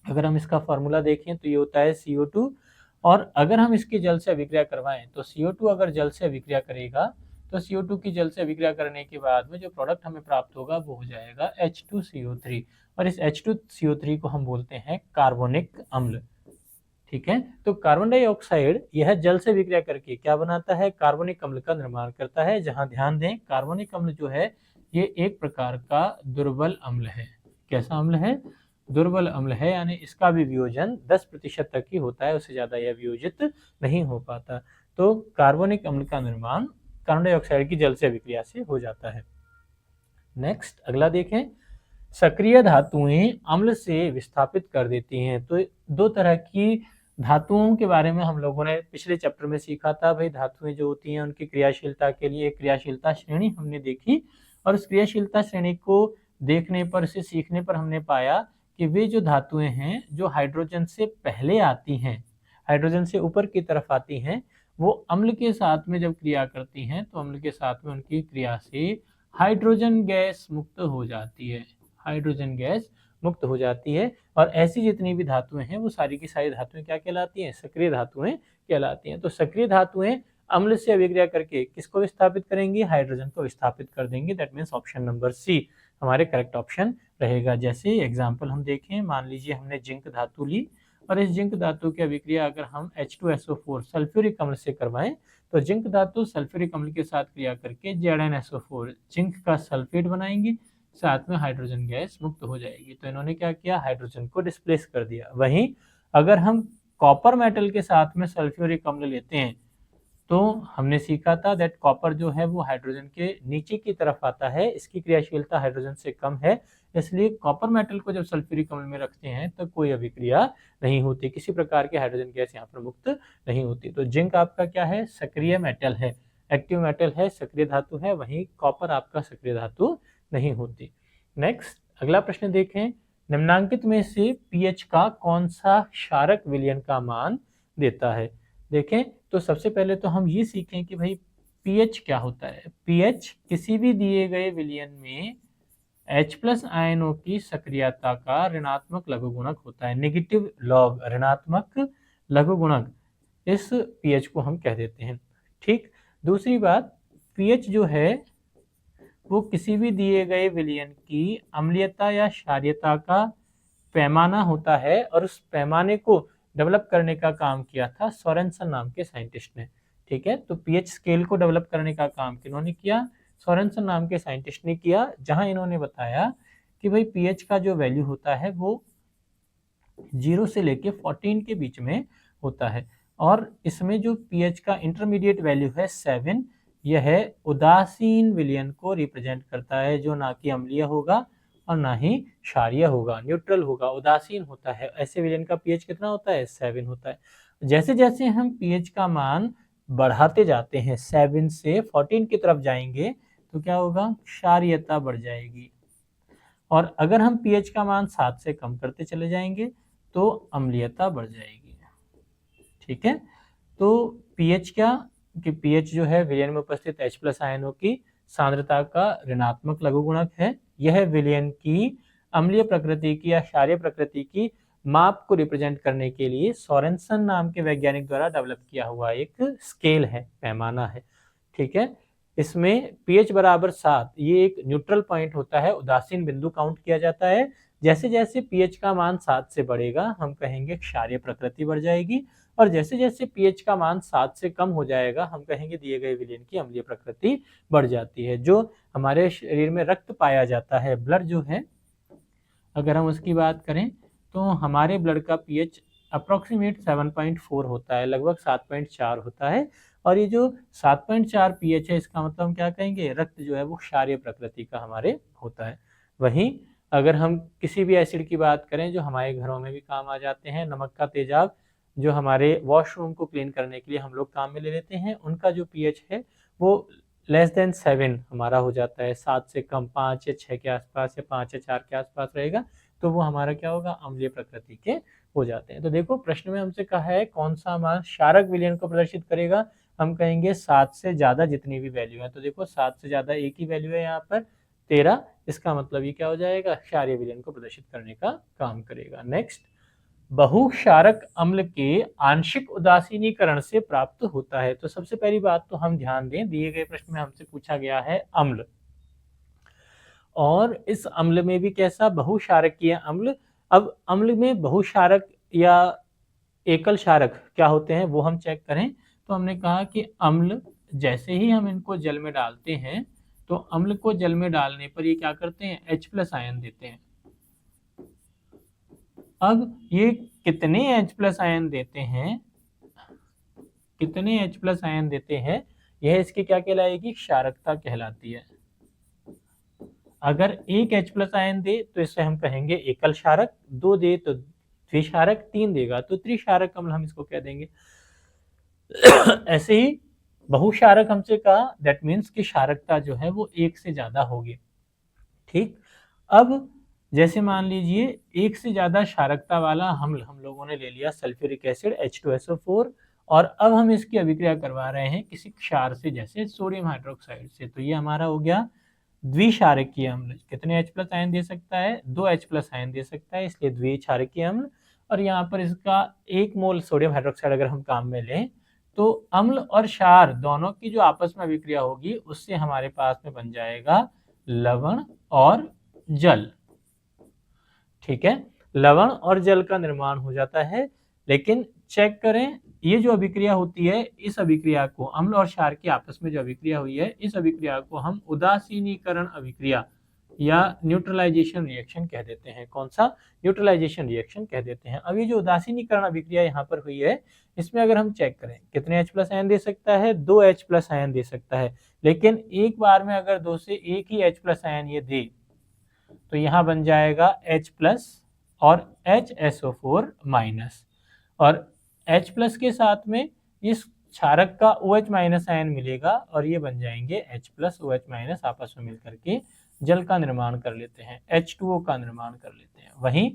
अगर हम इसका फॉर्मूला देखें तो ये होता है CO2, और अगर हम इसकी जल से अभिक्रिया करवाएं तो CO2 अगर जल से अभिक्रिया करेगा तो CO2 की जल से अभिक्रिया करने के बाद में जो प्रोडक्ट हमें प्राप्त होगा वो हो जाएगा H2CO3, और इस H2CO3 को हम बोलते हैं कार्बोनिक अम्ल। ठीक है। तो कार्बन डाइऑक्साइड यह जल से विक्रिया करके क्या बनाता है, कार्बनिक अम्ल का निर्माण करता है। जहां ध्यान दें, कार्बनिक अम्ल जो है ये एक प्रकार का दुर्बल अम्ल है। कैसा अम्ल है, दुर्बल अम्ल है, यानी इसका भी वियोजन 10% तक ही होता है, उससे ज्यादा यह वियोजित नहीं हो पाता। तो कार्बनिक अम्ल का निर्माण कार्बन डाइऑक्साइड की जल से विक्रिया से हो जाता है। नेक्स्ट अगला देखें, सक्रिय धातुएं अम्ल से विस्थापित कर देती हैं। तो दो तरह की धातुओं के बारे में हम लोगों ने पिछले चैप्टर में सीखा था। भाई धातुएं जो होती हैं उनकी क्रियाशीलता के लिए एक क्रियाशीलता श्रेणी हमने देखी, और उस क्रियाशीलता श्रेणी को देखने पर, इसे सीखने पर हमने पाया कि वे जो धातुएं हैं जो हाइड्रोजन से पहले आती हैं, हाइड्रोजन से ऊपर की तरफ आती हैं, वो अम्ल के साथ में जब क्रिया करती हैं तो अम्ल के साथ में उनकी क्रिया से हाइड्रोजन गैस मुक्त हो जाती है, हाइड्रोजन गैस मुक्त हो जाती है। और ऐसी जितनी भी धातुएं हैं वो सारी की सारी धातुएं क्या कहलाती हैं, सक्रिय धातुएं कहलाती हैं। तो सक्रिय धातुएं अम्ल से अभिक्रिया करके किसको विस्थापित करेंगी, हाइड्रोजन को विस्थापित कर देंगे। That means option number C हमारे करेक्ट ऑप्शन रहेगा। जैसे एग्जाम्पल हम देखें, मान लीजिए हमने जिंक धातु ली, और इस जिंक धातु की अभिक्रिया अगर हम H2SO4 सल्फ्यूरिक अम्ल से करवाएं, तो जिंक धातु सल्फ्यूरिक अम्ल के साथ क्रिया करके ZnSO4 जिंक का सल्फेट बनाएंगे, साथ में हाइड्रोजन गैस मुक्त हो जाएगी। तो इन्होंने क्या किया, हाइड्रोजन को डिस्प्लेस कर दिया। वहीं अगर हम कॉपर मेटल के साथ में सल्फ्यूरिक अम्ल लेते हैं, तो हमने सीखा था दैट कॉपर जो है वो हाइड्रोजन के नीचे की तरफ आता है, इसकी क्रियाशीलता हाइड्रोजन से कम है, इसलिए कॉपर मेटल को जब सल्फ्यूरिक अम्ल में रखते हैं तो कोई अभिक्रिया नहीं होती, किसी प्रकार की हाइड्रोजन गैस यहाँ पर मुक्त नहीं होती। तो जिंक आपका क्या है, सक्रिय मेटल है, एक्टिव मेटल है, सक्रिय धातु है, वहीं कॉपर आपका सक्रिय धातु नहीं होती। नेक्स्ट अगला प्रश्न देखें, निम्नांकित में से पीएच का कौन सा क्षारक विलयन का मान देता है। देखें तो सबसे पहले तो हम ये सीखें कि भाई पीएच क्या होता है। पीएच किसी भी दिए गए विलयन में H+ आयनों की सक्रियता का ऋणात्मक लघुगुणक होता है, नेगेटिव लॉग, ऋणात्मक लघुगुणक, इस पीएच को हम कह देते हैं। ठीक, दूसरी बात, पीएच जो है वो किसी भी दिए गए विलयन की अम्लीयता या क्षारीयता का पैमाना होता है, और उस पैमाने को डेवलप करने का काम किया था सोरेनसन नाम के साइंटिस्ट ने। ठीक है, तो पीएच स्केल को डेवलप करने का काम किन्होंने किया, सोरेनसन नाम के साइंटिस्ट ने किया, जहां इन्होंने बताया कि भाई पीएच का जो वैल्यू होता है वो 0 से लेके 14 के बीच में होता है, और इसमें जो पीएच का इंटरमीडिएट वैल्यू है 7, यह उदासीन विलयन को रिप्रेजेंट करता है, जो ना कि अम्लीय होगा और ना ही क्षारीय होगा, न्यूट्रल होगा, उदासीन होता है। ऐसे विलयन का पीएच कितना होता है, 7 होता है। जैसे जैसे हम पीएच का मान बढ़ाते जाते हैं, 7 से 14 की तरफ जाएंगे, तो क्या होगा, क्षारीयता बढ़ जाएगी, और अगर हम पीएच का मान 7 से कम करते चले जाएंगे तो अम्लीयता बढ़ जाएगी। ठीक है, तो पीएच क्या, कि पीएच जो है विलयन में उपस्थित H+ आयनों की सांद्रता का ऋणात्मक लघुगुणक है। यह विलयन की अम्लीय प्रकृति की या क्षारीय प्रकृति की माप को रिप्रेजेंट करने के लिए सोरेनसन नाम के वैज्ञानिक द्वारा डेवलप किया हुआ एक स्केल है, पैमाना है। ठीक है, इसमें pH बराबर 7 ये एक न्यूट्रल पॉइंट होता है, उदासीन बिंदु काउंट किया जाता है। जैसे जैसे pH का मान 7 से बढ़ेगा हम कहेंगे क्षारीय प्रकृति बढ़ जाएगी, और जैसे जैसे pH का मान 7 से कम हो जाएगा हम कहेंगे दिए गए विलयन की अम्लीय प्रकृति बढ़ जाती है। जो हमारे शरीर में रक्त पाया जाता है, ब्लड जो है, अगर हम उसकी बात करें तो हमारे ब्लड का pH अप्रोक्सीमेट 7.4 होता है, लगभग 7.4 होता है, और ये जो 7.4 pH है इसका मतलब हम क्या कहेंगे, रक्त जो है वो क्षारीय प्रकृति का हमारे होता है। वहीं अगर हम किसी भी एसिड की बात करें जो हमारे घरों में भी काम आ जाते हैं, नमक का तेजाब जो हमारे वॉशरूम को क्लीन करने के लिए हम लोग काम में ले लेते हैं, उनका जो pH है वो लेस देन 7 हमारा हो जाता है, 7 से कम 5 या 6 के आसपास या 5 या 4 के आसपास रहेगा, तो वो हमारा क्या होगा, अम्लीय प्रकृति के हो जाते हैं। तो देखो प्रश्न में हमसे कहा है कौन सा मान क्षारक विलयन को प्रदर्शित करेगा, हम कहेंगे 7 से ज्यादा जितनी भी वैल्यू है। तो देखो 7 से ज्यादा एक ही वैल्यू है यहाँ पर 13, इसका मतलब ये क्या हो जाएगा, क्षारीय विलयन को प्रदर्शित करने का काम करेगा। नेक्स्ट, बहुक्षारक अम्ल के आंशिक उदासीनीकरण से प्राप्त होता है। तो सबसे पहली बात तो हम ध्यान दें, दिए गए प्रश्न में हमसे पूछा गया है अम्ल, और इस अम्ल में भी कैसा, बहुक्षारकीय अम्ल। अब अम्ल में बहुक्षारक या एकल क्षारक क्या होते हैं वो हम चेक करें तो हमने कहा कि अम्ल जैसे ही हम इनको जल में डालते हैं तो अम्ल को जल में डालने पर ये क्या करते हैं H+ आयन देते हैं। अब ये कितने H+ आयन देते हैं, कितने H+ आयन देते हैं, यह इसकी क्या कहलाएगी, क्षारकता कहलाती है। अगर एक H+ आयन दे तो इसे हम कहेंगे एकल क्षारक, 2 दे तो द्विक्षारक, 3 देगा तो त्रिक्षारक अम्ल हम इसको कह देंगे। ऐसे ही बहुक्षारक हमसे कहा, दैट मीन्स कि क्षारकता जो है वो 1 से ज्यादा होगी। ठीक, अब जैसे मान लीजिए 1 से ज्यादा क्षारकता वाला अम्ल हम लोगों ने ले लिया सल्फ्यूरिक एसिड H2SO4 और अब हम इसकी अभिक्रिया करवा रहे हैं किसी क्षार से जैसे सोडियम हाइड्रोक्साइड से, तो ये हमारा हो गया द्विक्षारकीय अम्ल। कितने H+ आयन दे सकता है, 2 H+ आयन दे सकता है, इसलिए द्विक्षारकीय अम्ल। और यहाँ पर इसका 1 मोल सोडियम हाइड्रोक्साइड अगर हम काम में लें तो अम्ल और क्षार दोनों की जो आपस में अभिक्रिया होगी उससे हमारे पास में बन जाएगा लवण और जल। ठीक है, लवण और जल का निर्माण हो जाता है। लेकिन चेक करें ये जो अभिक्रिया होती है, इस अभिक्रिया को अम्ल और क्षार की आपस में जो अभिक्रिया हुई है, इस अभिक्रिया को हम उदासीनीकरण अभिक्रिया या न्यूट्रलाइजेशन रिएक्शन कह देते हैं। कौन सा, न्यूट्रलाइजेशन रिएक्शन कह देते हैं। अब ये जो उदासीनीकरण अभिक्रिया यहाँ पर हुई है, इसमें अगर हम चेक करें कितने H+ आयन दे सकता है, 2 H+ आयन दे सकता है। लेकिन एक बार में अगर 2 से 1 ही H+ आयन ये दे तो यहाँ बन जाएगा H+ और HSO4 माइनस, और H+ के साथ में इस क्षारक का OH- आयन मिलेगा और ये बन जाएंगे H+ OH- आपस में मिलकर के जल का निर्माण कर लेते हैं, H2O का निर्माण कर लेते हैं। वहीं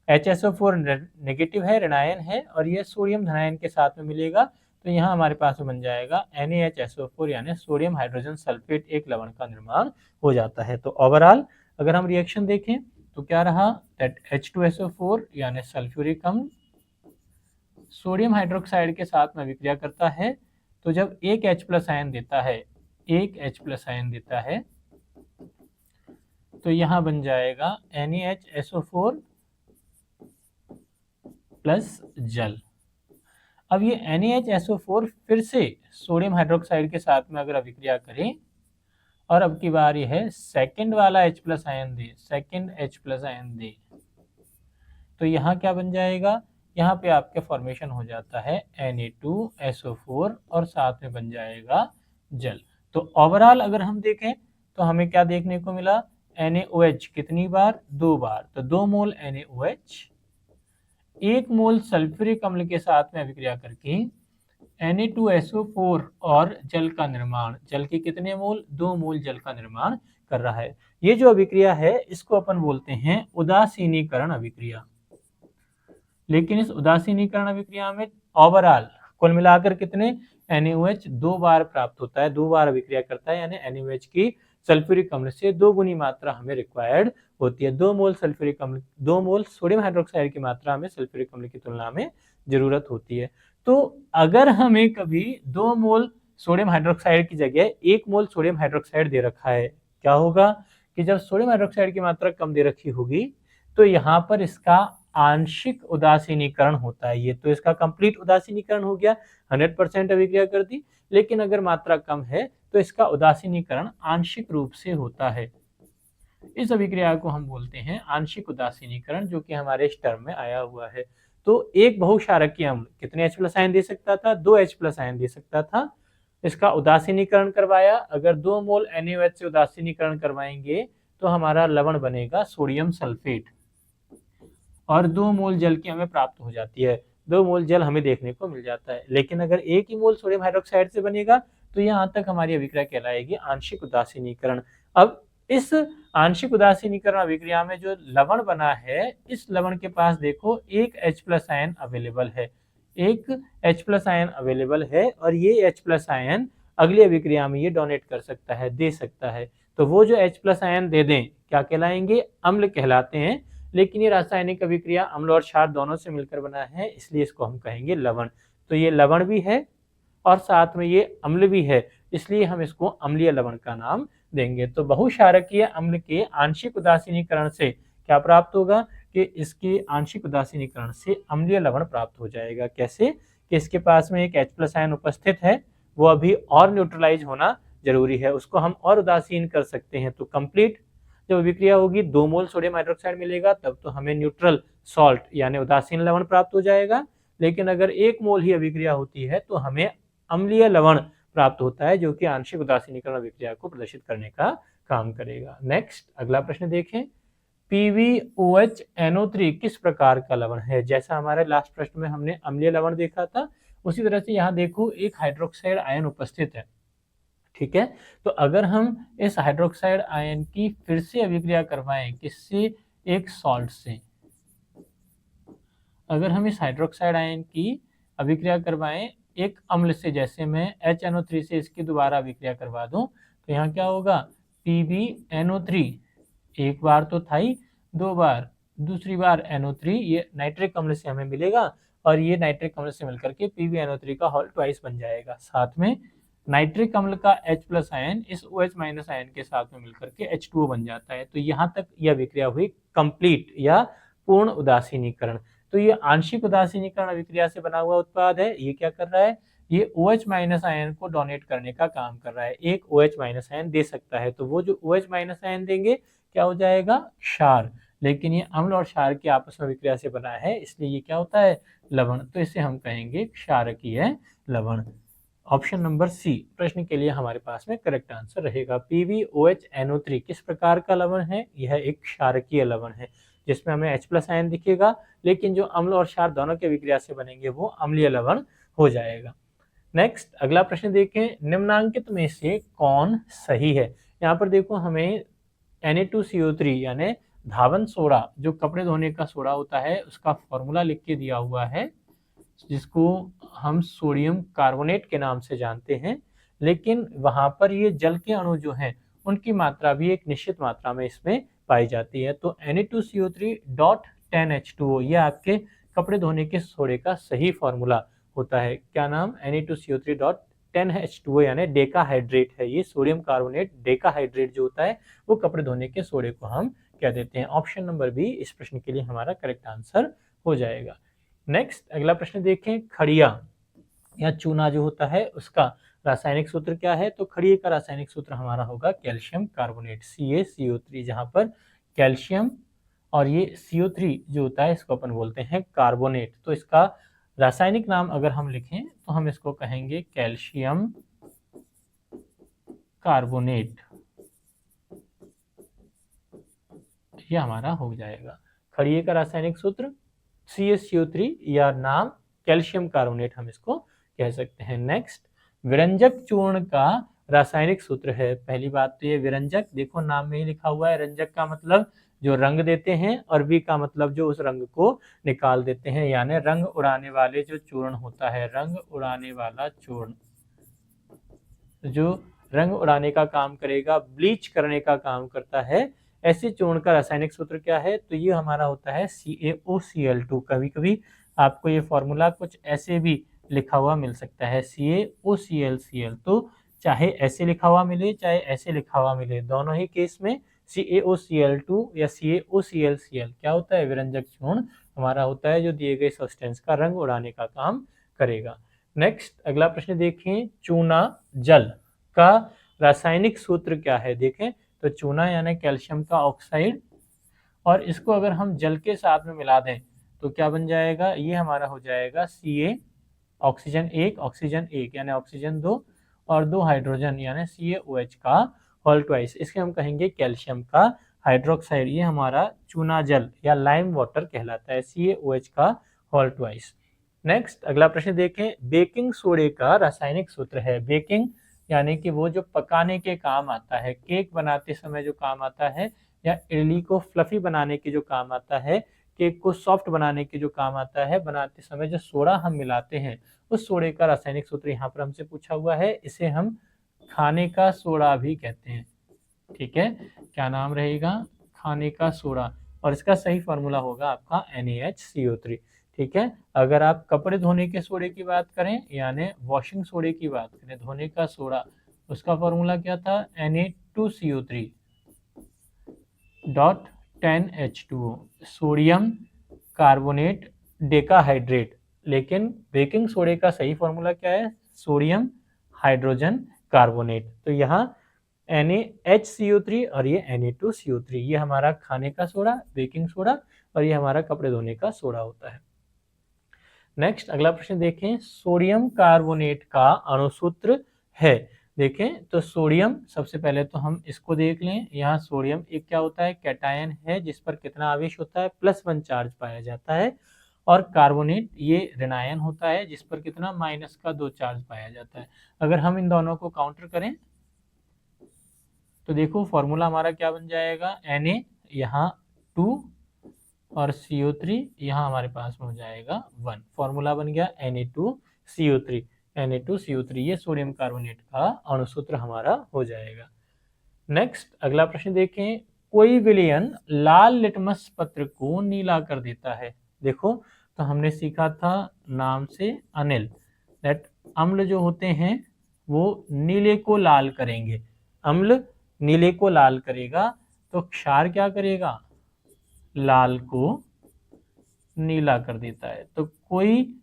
HSO4 नेगेटिव है, ऋणायन है, और ये सोडियम धनायन के साथ में मिलेगा तो यहाँ हमारे पास में बन जाएगा NaHSO4 यानी सोडियम हाइड्रोजन सल्फेट, एक लवण का निर्माण हो जाता है। तो ओवरऑल अगर हम रिएक्शन देखें तो क्या रहा, दैट H2SO4 यानी सल्फ्यूरिक अम्ल सोडियम हाइड्रोक्साइड के साथ में अभिक्रिया करता है, तो जब एक H+ आयन देता है, एक H+ आयन देता है तो यहाँ बन जाएगा NaHSO4 प्लस जल। अब ये NaHSO4 फिर से सोडियम हाइड्रोक्साइड के साथ में अगर अभिक्रिया करें और अब की बार ये है सेकंड वाला H+ आयन दे, सेकंड H+ आयन दे, तो यहाँ क्या बन जाएगा, यहाँ पे आपके फॉर्मेशन हो जाता है Na2SO4 और साथ में बन जाएगा जल। तो ओवरऑल अगर हम देखें तो हमें क्या देखने को मिला, NaOH कितनी बार, 2 बार, तो 2 मोल NaOH 1 मोल सल्फ्यूरिक अम्ल के साथ में अभिक्रिया करके Na2SO4 और जल का निर्माण, जल के कितने मोल, 2 मोल जल का निर्माण कर रहा है। ये जो अभिक्रिया है इसको अपन बोलते हैं उदासीनीकरण अभिक्रिया। लेकिन इस उदासीनीकरण अभिक्रिया में ओवरऑल कुल मिलाकर कितने, NaOH 2 बार प्राप्त होता है, 2 बार अभिक्रिया करता है, यानी NaOH की सल्फ्यूरिक अम्ल से 2 गुनी मात्रा हमें रिक्वायर्ड होती है। 2 मोल सल्फ्यूरिक अम्ल, 2 मोल सोडियम हाइड्रोक्साइड की मात्रा हमें सल्फ्यूरिक अम्ल की तुलना में जरूरत होती है। तो अगर हमें कभी 2 मोल सोडियम हाइड्रोक्साइड की जगह 1 मोल सोडियम हाइड्रोक्साइड दे रखा है, क्या होगा कि जब सोडियम हाइड्रोक्साइड की मात्रा कम दे रखी होगी तो यहाँ पर इसका आंशिक उदासीनीकरण होता है। ये तो इसका कंप्लीट उदासीनीकरण हो गया, 100% अभिक्रिया कर दी, लेकिन अगर मात्रा कम है तो इसका उदासीनीकरण आंशिक रूप से होता है। इस अभिक्रिया को हम बोलते हैं आंशिक उदासीनीकरण, जो कि हमारे इस टर्म में आया हुआ है। तो एक बहुक्षारकीय अम्ल कितने H+ आयन दे सकता था, 2 H+ आयन दे सकता था, इसका उदासीनीकरण करवाया, अगर 2 मोल NaOH से उदासीनीकरण करवाएंगे तो हमारा लवण बनेगा सोडियम सल्फेट और 2 मोल जल की हमें प्राप्त हो जाती है, 2 मोल जल हमें देखने को मिल जाता है। लेकिन अगर 1 ही मोल सोडियम हाइड्रोक्साइड से बनेगा तो यहाँ तक हमारी अभिक्रिया कहलाएगी आंशिक उदासीनीकरण। अब इस आंशिक उदासीनीकरण अभिक्रिया में जो लवण बना है, इस लवण के पास देखो एक H+ आयन अवेलेबल है, एक H+ आयन अवेलेबल है, और ये H+ आयन अगली अभिक्रिया में ये डोनेट कर सकता है, दे सकता है। तो वो जो H+ आयन दे दें क्या कहलाएंगे, अम्ल कहलाते हैं। लेकिन ये रासायनिक अभिक्रिया अम्ल और क्षार दोनों से मिलकर बना है, इसलिए इसको हम कहेंगे लवण। तो ये लवण भी है और साथ में ये अम्ल भी है, इसलिए हम इसको अम्लीय लवण का नाम देंगे। तो बहुक्षारकीय अम्ल के आंशिक उदासीनीकरण से क्या प्राप्त होगा, कि इसके आंशिक उदासीनीकरण से अम्लीय लवण प्राप्त हो जाएगा। कैसे? कि इसके पास में एक H+ आयन उपस्थित है, वो अभी और न्यूट्रलाइज होना जरूरी है, उसको हम और उदासीन कर सकते हैं। तो कंप्लीट जब अभिक्रिया होगी 2 मोल सोडियम हाइड्रोक्साइड मिलेगा, तब तो हमें न्यूट्रल सॉल्ट यानी उदासीन लवण प्राप्त हो जाएगा। लेकिन अगर 1 मोल ही अभिक्रिया होती है तो हमें अम्लीय लवण प्राप्त होता है, जो कि आंशिक उदासीनीकरण अभिक्रिया को प्रदर्शित करने का काम करेगा। नेक्स्ट अगला प्रश्न देखें, PbOH किस प्रकार का लवण है? जैसा हमारे लास्ट प्रश्न में हमने अम्लीय लवण देखा था, उसी तरह से यहाँ देखो एक हाइड्रोक्साइड आयन उपस्थित है। ठीक है, तो अगर हम इस हाइड्रोक्साइड आयन की फिर से अभिक्रिया करवाएं किससे? एक सॉल्ट से। अगर हम इस हाइड्रोक्साइड आयन की अभिक्रिया करवाएं एक अम्ल से, जैसे मैं HNO3 से इसकी दोबारा अभिक्रिया करवा दूं, तो यहाँ क्या होगा? PbNO3, एक बार तो था ही, 2 बार, दूसरी बार NO3, ये नाइट्रिक अम्ल से हमें मिलेगा और ये नाइट्रिक अम्ल से मिलकर के PbNO3 का होल ट्वाइस बन जाएगा। साथ में नाइट्रिक अम्ल का H+ आयन इस OH- आयन के साथ में मिलकर के H2O बन जाता है। तो यहाँ तक यह अभिक्रिया हुई कंप्लीट या पूर्ण उदासीनीकरण। तो ये आंशिक उदासीनीकरण अभिक्रिया से बना हुआ उत्पाद है। ये क्या कर रहा है? ये OH- आयन को डोनेट करने का काम कर रहा है। एक OH- आयन दे सकता है, तो वो जो OH- आयन देंगे क्या हो जाएगा? क्षार। लेकिन ये अम्ल और क्षार की आपस में अभिक्रिया से बना है, इसलिए ये क्या होता है? लवण। तो इसे हम कहेंगे क्षारकीय लवण। ऑप्शन नंबर सी प्रश्न के लिए हमारे पास में करेक्ट आंसर रहेगा। PbOH किस प्रकार का लवण है? यह एक क्षारकीय लवण है, जिसमें हमें H+ आयन दिखेगा, लेकिन जो अम्ल और क्षार दोनों के अभिक्रिया से बनेंगे वो अम्लीय लवण हो जाएगा। नेक्स्ट अगला प्रश्न देखें, निम्नांकित में से कौन सही है? यहाँ पर देखो हमें Na2CO3 यानी धावन सोडा, जो कपड़े धोने का सोडा होता है, उसका फॉर्मूला लिख के दिया हुआ है, जिसको हम सोडियम कार्बोनेट के नाम से जानते हैं। लेकिन वहां पर ये जल के अणु जो हैं उनकी मात्रा भी एक निश्चित मात्रा में इसमें पाई जाती है। तो Na2CO3.10H2O ये आपके कपड़े धोने के सोडे का सही फॉर्मूला होता है। क्या नाम? Na2CO3.10H2O यानी डेकाहाइड्रेट है। ये सोडियम कार्बोनेट डेकाहाइड्रेट जो होता है वो कपड़े धोने के सोडे को हम क्या देते हैं? ऑप्शन नंबर बी इस प्रश्न के लिए हमारा करेक्ट आंसर हो जाएगा। नेक्स्ट अगला प्रश्न देखें, खड़िया या चूना जो होता है उसका रासायनिक सूत्र क्या है? तो खड़िए का रासायनिक सूत्र हमारा होगा कैल्शियम कार्बोनेट, CaCO3, जहां पर कैल्शियम और ये CO3 जो होता है इसको अपन बोलते हैं कार्बोनेट। तो इसका रासायनिक नाम अगर हम लिखें तो हम इसको कहेंगे कैल्शियम कार्बोनेट। ये हमारा हो जाएगा। खड़िए का रासायनिक सूत्र CaCO3 या नाम कैल्शियम कार्बोनेट हम इसको कह सकते हैं। नेक्स्ट विरंजक चूर्ण का रासायनिक सूत्र है। पहली बात तो ये विरंजक, देखो नाम में ही लिखा हुआ है, रंजक का मतलब जो रंग देते हैं और वी का मतलब जो उस रंग को निकाल देते हैं, यानी रंग उड़ाने वाले जो चूर्ण होता है, रंग उड़ाने वाला चूर्ण जो रंग उड़ाने का काम करेगा, ब्लीच करने का काम करता है, ऐसे चूर्ण का रासायनिक सूत्र क्या है? तो ये हमारा होता है CaOCl2। कभी कभी आपको ये फॉर्मूला कुछ ऐसे भी लिखा हुआ मिल सकता है, CaOClCl। तो चाहे ऐसे लिखा हुआ मिले चाहे ऐसे लिखा हुआ मिले, दोनों ही केस में CaOCl2 या CaOClCl क्या होता है? विरंजक चूर्ण हमारा होता है, जो दिए गए सब्सटेंस का रंग उड़ाने का काम करेगा। नेक्स्ट अगला प्रश्न देखें, चूना जल का रासायनिक सूत्र क्या है? देखें तो चूना यानी कैल्शियम का ऑक्साइड, और इसको अगर हम जल के साथ में मिला दें तो क्या बन जाएगा? ये हमारा हो जाएगा Ca, ऑक्सीजन 1 यानी ऑक्सीजन 2 और 2 हाइड्रोजन यानी CaOH का होल ट्वाइस। इसके हम कहेंगे कैल्शियम का हाइड्रोक्साइड। ये हमारा चूना जल या लाइम वाटर कहलाता है, CaOH का होल ट्वाइस। नेक्स्ट अगला प्रश्न देखें, बेकिंग सोडे का रासायनिक सूत्र है। बेकिंग यानी कि वो जो पकाने के काम आता है, केक बनाते समय जो काम आता है, या इडली को फ्लफी बनाने के जो काम आता है, केक को सॉफ्ट बनाने के जो काम आता है, बनाते समय जो सोडा हम मिलाते हैं उस सोडे का रासायनिक सूत्र यहाँ पर हमसे पूछा हुआ है। इसे हम खाने का सोडा भी कहते हैं। ठीक है, क्या नाम रहेगा? खाने का सोडा, और इसका सही फॉर्मूला होगा आपका NaHCO3। ठीक है, अगर आप कपड़े धोने के सोडे की बात करें यानी वॉशिंग सोडे की बात करें, धोने का सोडा, उसका फॉर्मूला क्या था? Na2CO3 10H2O, sodium carbonate decahydrate. लेकिन बेकिंग सोडे का सही फॉर्मूला क्या है? Sodium hydrogen carbonate. तो यहाँ NaHCO3 और ये Na2CO3, ये हमारा खाने का सोडा, बेकिंग सोडा, और ये हमारा कपड़े धोने का सोडा होता है। नेक्स्ट अगला प्रश्न देखें, सोडियम कार्बोनेट का अणुसूत्र है। देखें तो सोडियम, सबसे पहले तो हम इसको देख लें। यहाँ सोडियम एक क्या होता है? कैटायन है, जिस पर कितना आवेश होता है? +1 चार्ज पाया जाता है। और कार्बोनेट ये ऋणायन होता है, जिस पर कितना? -2 चार्ज पाया जाता है। अगर हम इन दोनों को काउंटर करें तो देखो फॉर्मूला हमारा क्या बन जाएगा? Na यहाँ 2 और CO3 यहाँ हमारे पास में हो जाएगा 1। फॉर्मूला बन गया Na2CO3। Na2CO3 ये सोडियम कार्बोनेट का अणुसूत्र हमारा हो जाएगा। नेक्स्ट अगला प्रश्न देखें, कोई विलयन लाल लिटमस पत्र को नीला कर देता है। देखो तो हमने सीखा था नाम से अनिल, दैट अम्ल जो होते हैं वो नीले को लाल करेंगे। अम्ल नीले को लाल करेगा, तो क्षार क्या करेगा? लाल को नीला कर देता है। तो कोई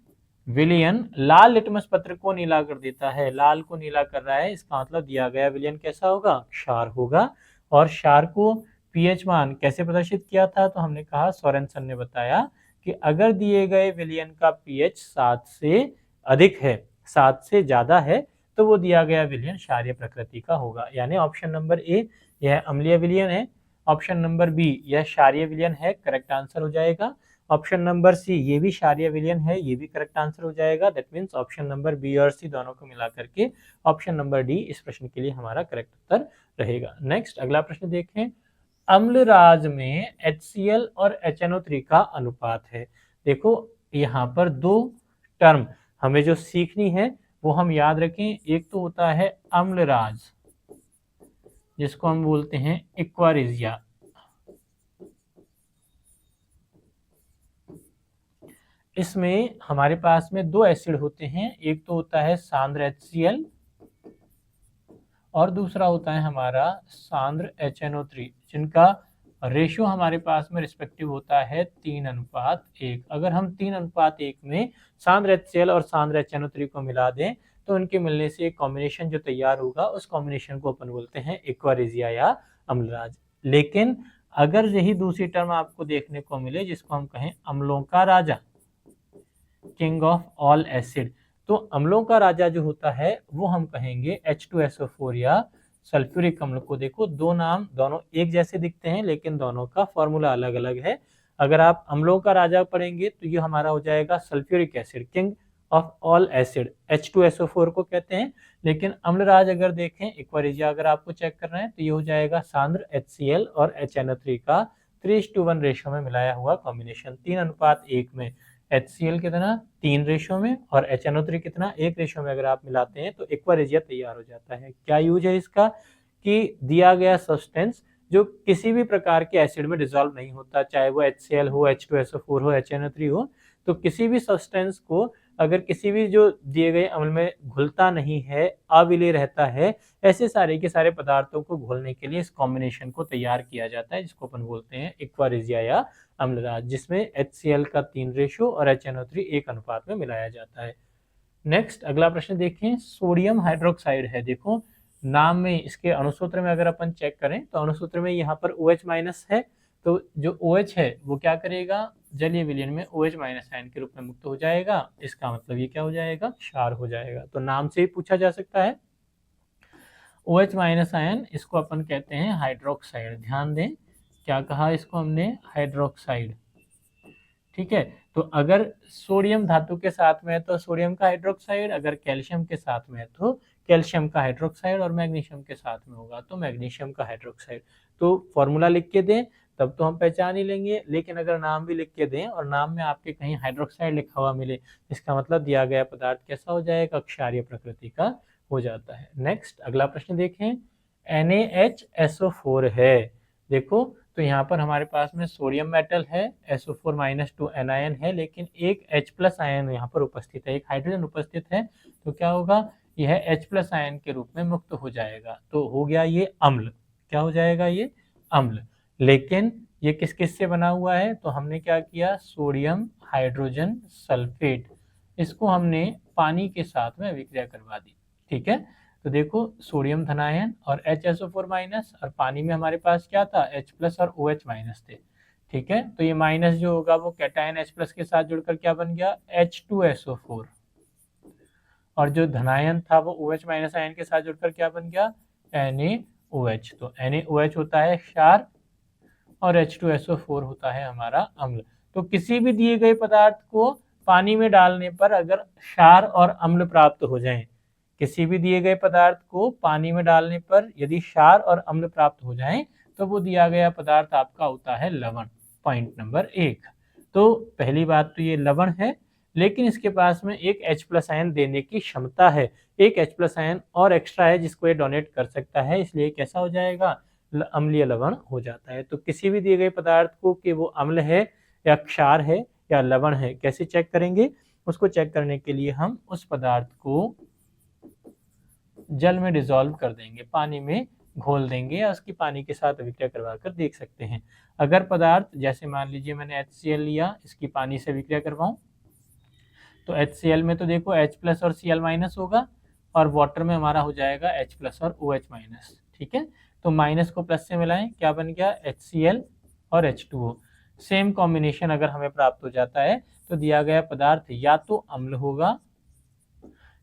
विलयन लाल लिटमस पत्र को नीला कर देता है, लाल को नीला कर रहा है, इसका मतलब दिया गया विलयन कैसा होगा? क्षार होगा। और क्षार को पीएच मान कैसे प्रदर्शित किया था? तो हमने कहा, सोरेनसन ने बताया कि अगर दिए गए विलयन का पीएच 7 से अधिक है, 7 से ज्यादा है, तो वो दिया गया विलयन क्षारीय प्रकृति का होगा। यानी ऑप्शन नंबर ए यह अम्लीय विलयन है, ऑप्शन नंबर बी यह क्षारीय विलयन है, करेक्ट आंसर हो जाएगा। ऑप्शन नंबर सी ये भी क्षारीय विलयन है, ये भी करेक्ट आंसर हो जाएगा। That means option number B और सी दोनों को मिला करके ऑप्शन नंबर डी इस प्रश्न के लिए हमारा करेक्ट उत्तर रहेगा। नेक्स्ट अगला प्रश्न देखें, अम्लराज में HCl और HNO3 का अनुपात है। देखो यहाँ पर दो टर्म हमें जो सीखनी है वो हम याद रखें। एक तो होता है अम्लराज, जिसको हम बोलते हैं एक्वारिजिया। इसमें हमारे पास में दो एसिड होते हैं, एक तो होता है सांद्र HCl और दूसरा होता है हमारा सांद्र HNO3, जिनका रेशियो हमारे पास में रिस्पेक्टिव होता है 3:1। अगर हम 3:1 में सांद्र HCl और सांद्र HNO3 को मिला दें तो उनके मिलने से एक कॉम्बिनेशन जो तैयार होगा, उस कॉम्बिनेशन को अपन बोलते हैं एक्वारिजिया या अम्लराज। लेकिन अगर यही दूसरी टर्म आपको देखने को मिले जिसको हम कहें अम्लों का राजा, किंग ऑफ ऑल एसिड, तो अम्लों का राजा जो होता है वो हम कहेंगे H2SO4 या सल्फ्यूरिक अम्ल को। देखो दो नाम दोनों एक जैसे दिखते हैं, लेकिन दोनों का फॉर्मूला अलग अलग है। अगर आप अम्लों का राजा पढ़ेंगे तो ये हमारा हो जाएगा sulphuric acid, king of all acid, H2SO4 को कहते हैं। लेकिन अम्लराज अगर देखें, एक्वारिजिया अगर आपको चेक करना है, तो ये हो जाएगा सांद्र HCl और HNO3 का 3:1 रेशो में मिलाया हुआ कॉम्बिनेशन। 3:1 में HCl कितना? 3 रेशो में, और HNO3 कितना? 1 रेशो में। अगर आप मिलाते हैं तो एक्वारिजिया तैयार हो जाता है। क्या यूज है इसका? कि दिया गया सब्सटेंस जो किसी भी प्रकार के एसिड में डिसॉल्व नहीं होता, चाहे वो HCl हो, H2SO4 हो, HNO3 हो, तो किसी भी सब्सटेंस को अगर किसी भी जो दिए गए अम्ल में घुलता नहीं है, अविलेय रहता है, ऐसे सारे के सारे पदार्थों को घोलने के लिए इस कॉम्बिनेशन को तैयार किया जाता है, जिसको अपन बोलते हैं एक्वारिजिया या अम्लराज, जिसमें HCl का 3 रेशो और HNO3 1 अनुपात में मिलाया जाता है। नेक्स्ट अगला प्रश्न देखें, सोडियम हाइड्रोक्साइड है। देखो नाम में, इसके अणुसूत्र में अगर अपन चेक करें तो अणुसूत्र में यहाँ पर OH- है, तो जो OH है वो क्या करेगा? जलीय विलयन में OH- आयन के रूप में मुक्त हो जाएगा। इसका मतलब ये क्या हो जाएगा? क्षार हो जाएगा। तो नाम से ही पूछा जा सकता है। OH- आयन, इसको अपन कहते हैं हाइड्रोक्साइड। ध्यान दें क्या कहा इसको हमने? हाइड्रोक्साइड। ठीक है, तो अगर सोडियम धातु के साथ में है तो सोडियम का हाइड्रोक्साइड, अगर कैल्शियम के साथ में है तो कैल्शियम का हाइड्रोक्साइड, और मैग्नीशियम के साथ में होगा तो मैग्नीशियम का हाइड्रोक्साइड। तो फॉर्मूला लिख के दें तब तो हम पहचान ही लेंगे, लेकिन अगर नाम भी लिख के दें और नाम में आपके कहीं हाइड्रोक्साइड लिखा हुआ मिले, इसका मतलब दिया गया पदार्थ कैसा हो जाएगा? क्षारीय प्रकृति का हो जाता है। नेक्स्ट अगला प्रश्न देखें, NaHSO4 है। देखो तो यहाँ पर हमारे पास में सोडियम मेटल है, SO4-2 एनायन है, लेकिन एक H+ आयन यहाँ पर उपस्थित है, एक हाइड्रोजन उपस्थित है, तो क्या होगा? यह H+ आयन के रूप में मुक्त हो जाएगा। तो हो गया ये अम्ल। क्या हो जाएगा? ये अम्ल। लेकिन ये किस किस से बना हुआ है, तो हमने क्या किया, सोडियम हाइड्रोजन सल्फेट, इसको हमने पानी के साथ में अभिक्रिया करवा दी। ठीक है, तो देखो सोडियम धनायन और HSO4 माइनस, और पानी में हमारे पास क्या था, H प्लस और OH माइनस थे। ठीक है, तो ये माइनस जो होगा वो कैटायन H प्लस के साथ जुड़कर क्या बन गया, H2SO4, और जो धनायन था वो OH माइनस आयन के साथ जुड़कर क्या बन गया, NaOH। तो NaOH होता है क्षार और H2SO4 होता है हमारा अम्ल। तो किसी भी दिए गए पदार्थ को पानी में डालने पर अगर क्षार और अम्ल प्राप्त हो जाएं, किसी भी दिए गए पदार्थ को पानी में डालने पर यदि क्षार और अम्ल प्राप्त हो जाएं, तो वो दिया गया पदार्थ आपका होता है लवण। Point number 1। तो पहली बात तो ये लवण है, लेकिन इसके पास में एक H प्लस आयन देने की क्षमता है, एक H प्लस आयन और एक्स्ट्रा है जिसको ये डोनेट कर सकता है, इसलिए कैसा हो जाएगा, अम्लीय लवण हो जाता है। तो किसी भी दिए गए पदार्थ को कि वो अम्ल है या क्षार है या लवण है, कैसे चेक करेंगे, उसको चेक करने के लिए हम उस पदार्थ को जल में डिसॉल्व कर देंगे, पानी में घोल देंगे या उसकी पानी के साथ अभिक्रिया करवा कर देख सकते हैं। अगर पदार्थ जैसे मान लीजिए मैंने HCl लिया, इसकी पानी से अभिक्रिया करवाऊं, तो HCl में तो देखो H प्लस और Cl माइनस होगा, और वाटर में हमारा हो जाएगा H प्लस और OH माइनस। ठीक है, तो माइनस को प्लस से मिलाएं, क्या बन गया, HCl और H2O। सेम कॉम्बिनेशन अगर हमें प्राप्त हो जाता है तो दिया गया पदार्थ या तो अम्ल होगा।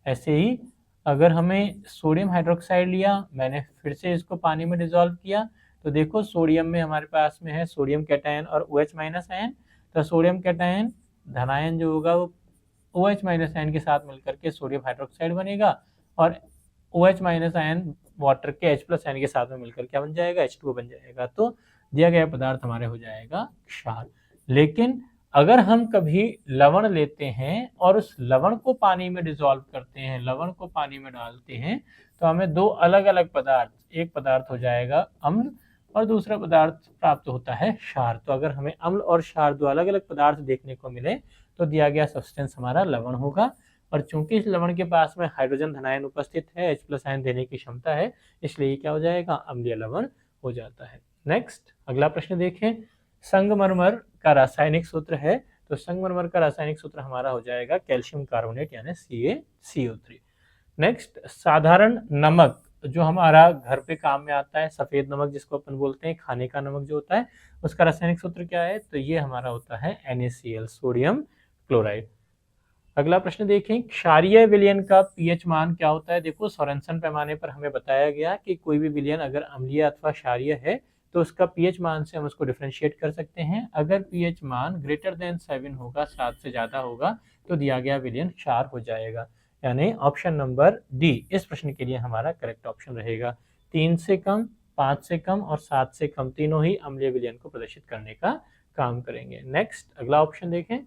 ऐसे ही अगर हमें सोडियम हाइड्रोक्साइड लिया, मैंने फिर से इसको पानी में डिसॉल्व किया, तो देखो सोडियम में हमारे पास में है सोडियम कैटायन और OH माइनस आयन, तो सोडियम कैटायन धनायन जो होगा वो OH माइनस आयन के साथ मिलकर के सोडियम हाइड्रोक्साइड बनेगा, और OH माइनस आयन वाटर के H प्लस आयन के साथ में मिलकर क्या बन जाएगा, H2O बन जाएगा। तो दिया गया पदार्थ हमारे हो जाएगा क्षार। लेकिन अगर हम कभी लवण लेते हैं और उस लवण को पानी में डिसॉल्व करते हैं, लवण को पानी में डालते हैं, तो हमें दो अलग अलग पदार्थ, एक पदार्थ हो जाएगा अम्ल और दूसरा पदार्थ प्राप्त होता है क्षार। तो अगर हमें अम्ल और क्षार दो अलग अलग पदार्थ देखने को मिले तो दिया गया सब्सटेंस हमारा लवण होगा। और चूंकि इस लवण के पास में हाइड्रोजन धनायन उपस्थित है, H प्लस आयन देने की क्षमता है, इसलिए क्या हो जाएगा, अम्लीय लवण हो जाता है। नेक्स्ट अगला प्रश्न देखें, संगमरमर का रासायनिक सूत्र है, तो संगमरमर का रासायनिक सूत्र हमारा हो जाएगा कैल्शियम कार्बोनेट यानी CaCO3। नेक्स्ट साधारण नमक जो हमारा घर पे काम में आता है, सफेद नमक जिसको अपन बोलते हैं, खाने का नमक जो होता है, उसका रासायनिक सूत्र क्या है, तो ये हमारा होता है NaCl, सोडियम क्लोराइड। अगला प्रश्न देखें, क्षारीय विलयन का पीएच मान क्या होता है। देखो सोरेनसन पैमाने पर हमें बताया गया कि कोई भी विलयन अगर अम्लीय अथवा क्षारीय है तो उसका पीएच मान से हम उसको डिफरेंशिएट कर सकते हैं। अगर पीएच मान ग्रेटर देन 7 होगा, 7 से ज्यादा होगा, तो दिया गया विलयन क्षार हो जाएगा। यानी ऑप्शन नंबर डी इस प्रश्न के लिए हमारा करेक्ट ऑप्शन रहेगा। 3 से कम, 5 से कम और 7 से कम तीनों ही अम्लीय विलयन को प्रदर्शित करने का काम करेंगे। नेक्स्ट अगला ऑप्शन देखें,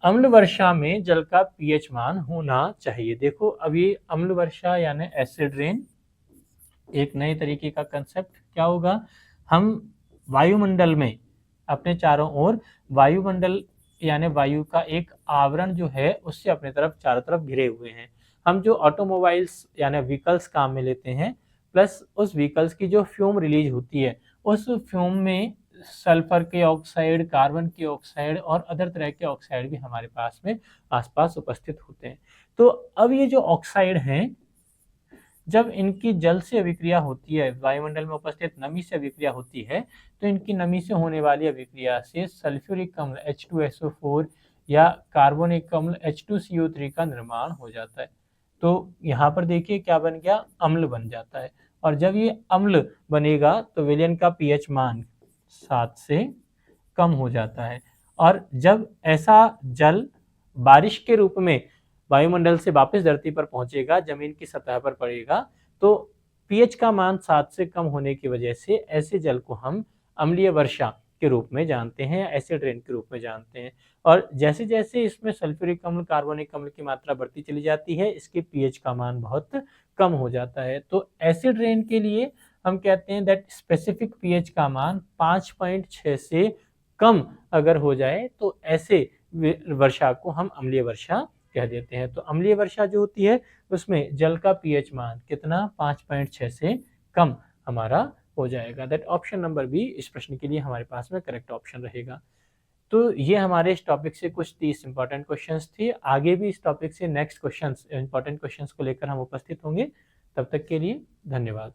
अम्ल वर्षा में जल का पीएच मान होना चाहिए। देखो अब ये अम्ल वर्षा यानी एसिड रेन एक नए तरीके का कंसेप्ट क्या होगा, हम वायुमंडल में अपने चारों ओर वायुमंडल यानी वायु का एक आवरण जो है उससे अपने तरफ चारों तरफ घिरे हुए हैं। हम जो ऑटोमोबाइल्स यानी व्हीकल्स काम में लेते हैं, प्लस उस व्हीकल्स की जो फ्यूम रिलीज होती है, उस फ्यूम में सल्फर के ऑक्साइड, कार्बन के ऑक्साइड और अदर तरह के ऑक्साइड भी हमारे पास में आसपास उपस्थित होते हैं। तो अब ये जो ऑक्साइड हैं, जब इनकी जल से अभिक्रिया होती है, वायुमंडल में उपस्थित नमी से अभिक्रिया होती है, तो इनकी नमी से होने वाली अभिक्रिया से सल्फ्यूरिक अम्ल H2SO4 या कार्बोनिक अम्ल H2CO3 का निर्माण हो जाता है। तो यहाँ पर देखिए क्या बन गया, अम्ल बन जाता है। और जब ये अम्ल बनेगा तो विलयन का पीएच मान 7 से कम हो जाता है। और जब ऐसा जल बारिश के रूप में वायुमंडल से वापस धरती पर पहुंचेगा, जमीन की सतह पर पड़ेगा, तो पीएच का मान 7 से कम होने की वजह से ऐसे जल को हम अम्लीय वर्षा के रूप में जानते हैं, एसिड रेन के रूप में जानते हैं। और जैसे जैसे इसमें सल्फ्यूरिक अम्ल, कार्बोनिक अम्ल की मात्रा बढ़ती चली जाती है, इसके पीएच का मान बहुत कम हो जाता है। तो एसिड रेन के लिए हम कहते हैं दैट स्पेसिफिक पीएच का मान 5.6 से कम अगर हो जाए तो ऐसे वर्षा को हम अम्लीय वर्षा कह देते हैं। तो अम्लीय वर्षा जो होती है उसमें जल का पीएच मान कितना, 5.6 से कम हमारा हो जाएगा। दैट ऑप्शन नंबर बी इस प्रश्न के लिए हमारे पास में करेक्ट ऑप्शन रहेगा। तो ये हमारे इस टॉपिक से कुछ 30 इंपॉर्टेंट क्वेश्चंस थे। आगे भी इस टॉपिक से नेक्स्ट क्वेश्चंस इंपॉर्टेंट क्वेश्चंस को लेकर हम उपस्थित होंगे। तब तक के लिए धन्यवाद।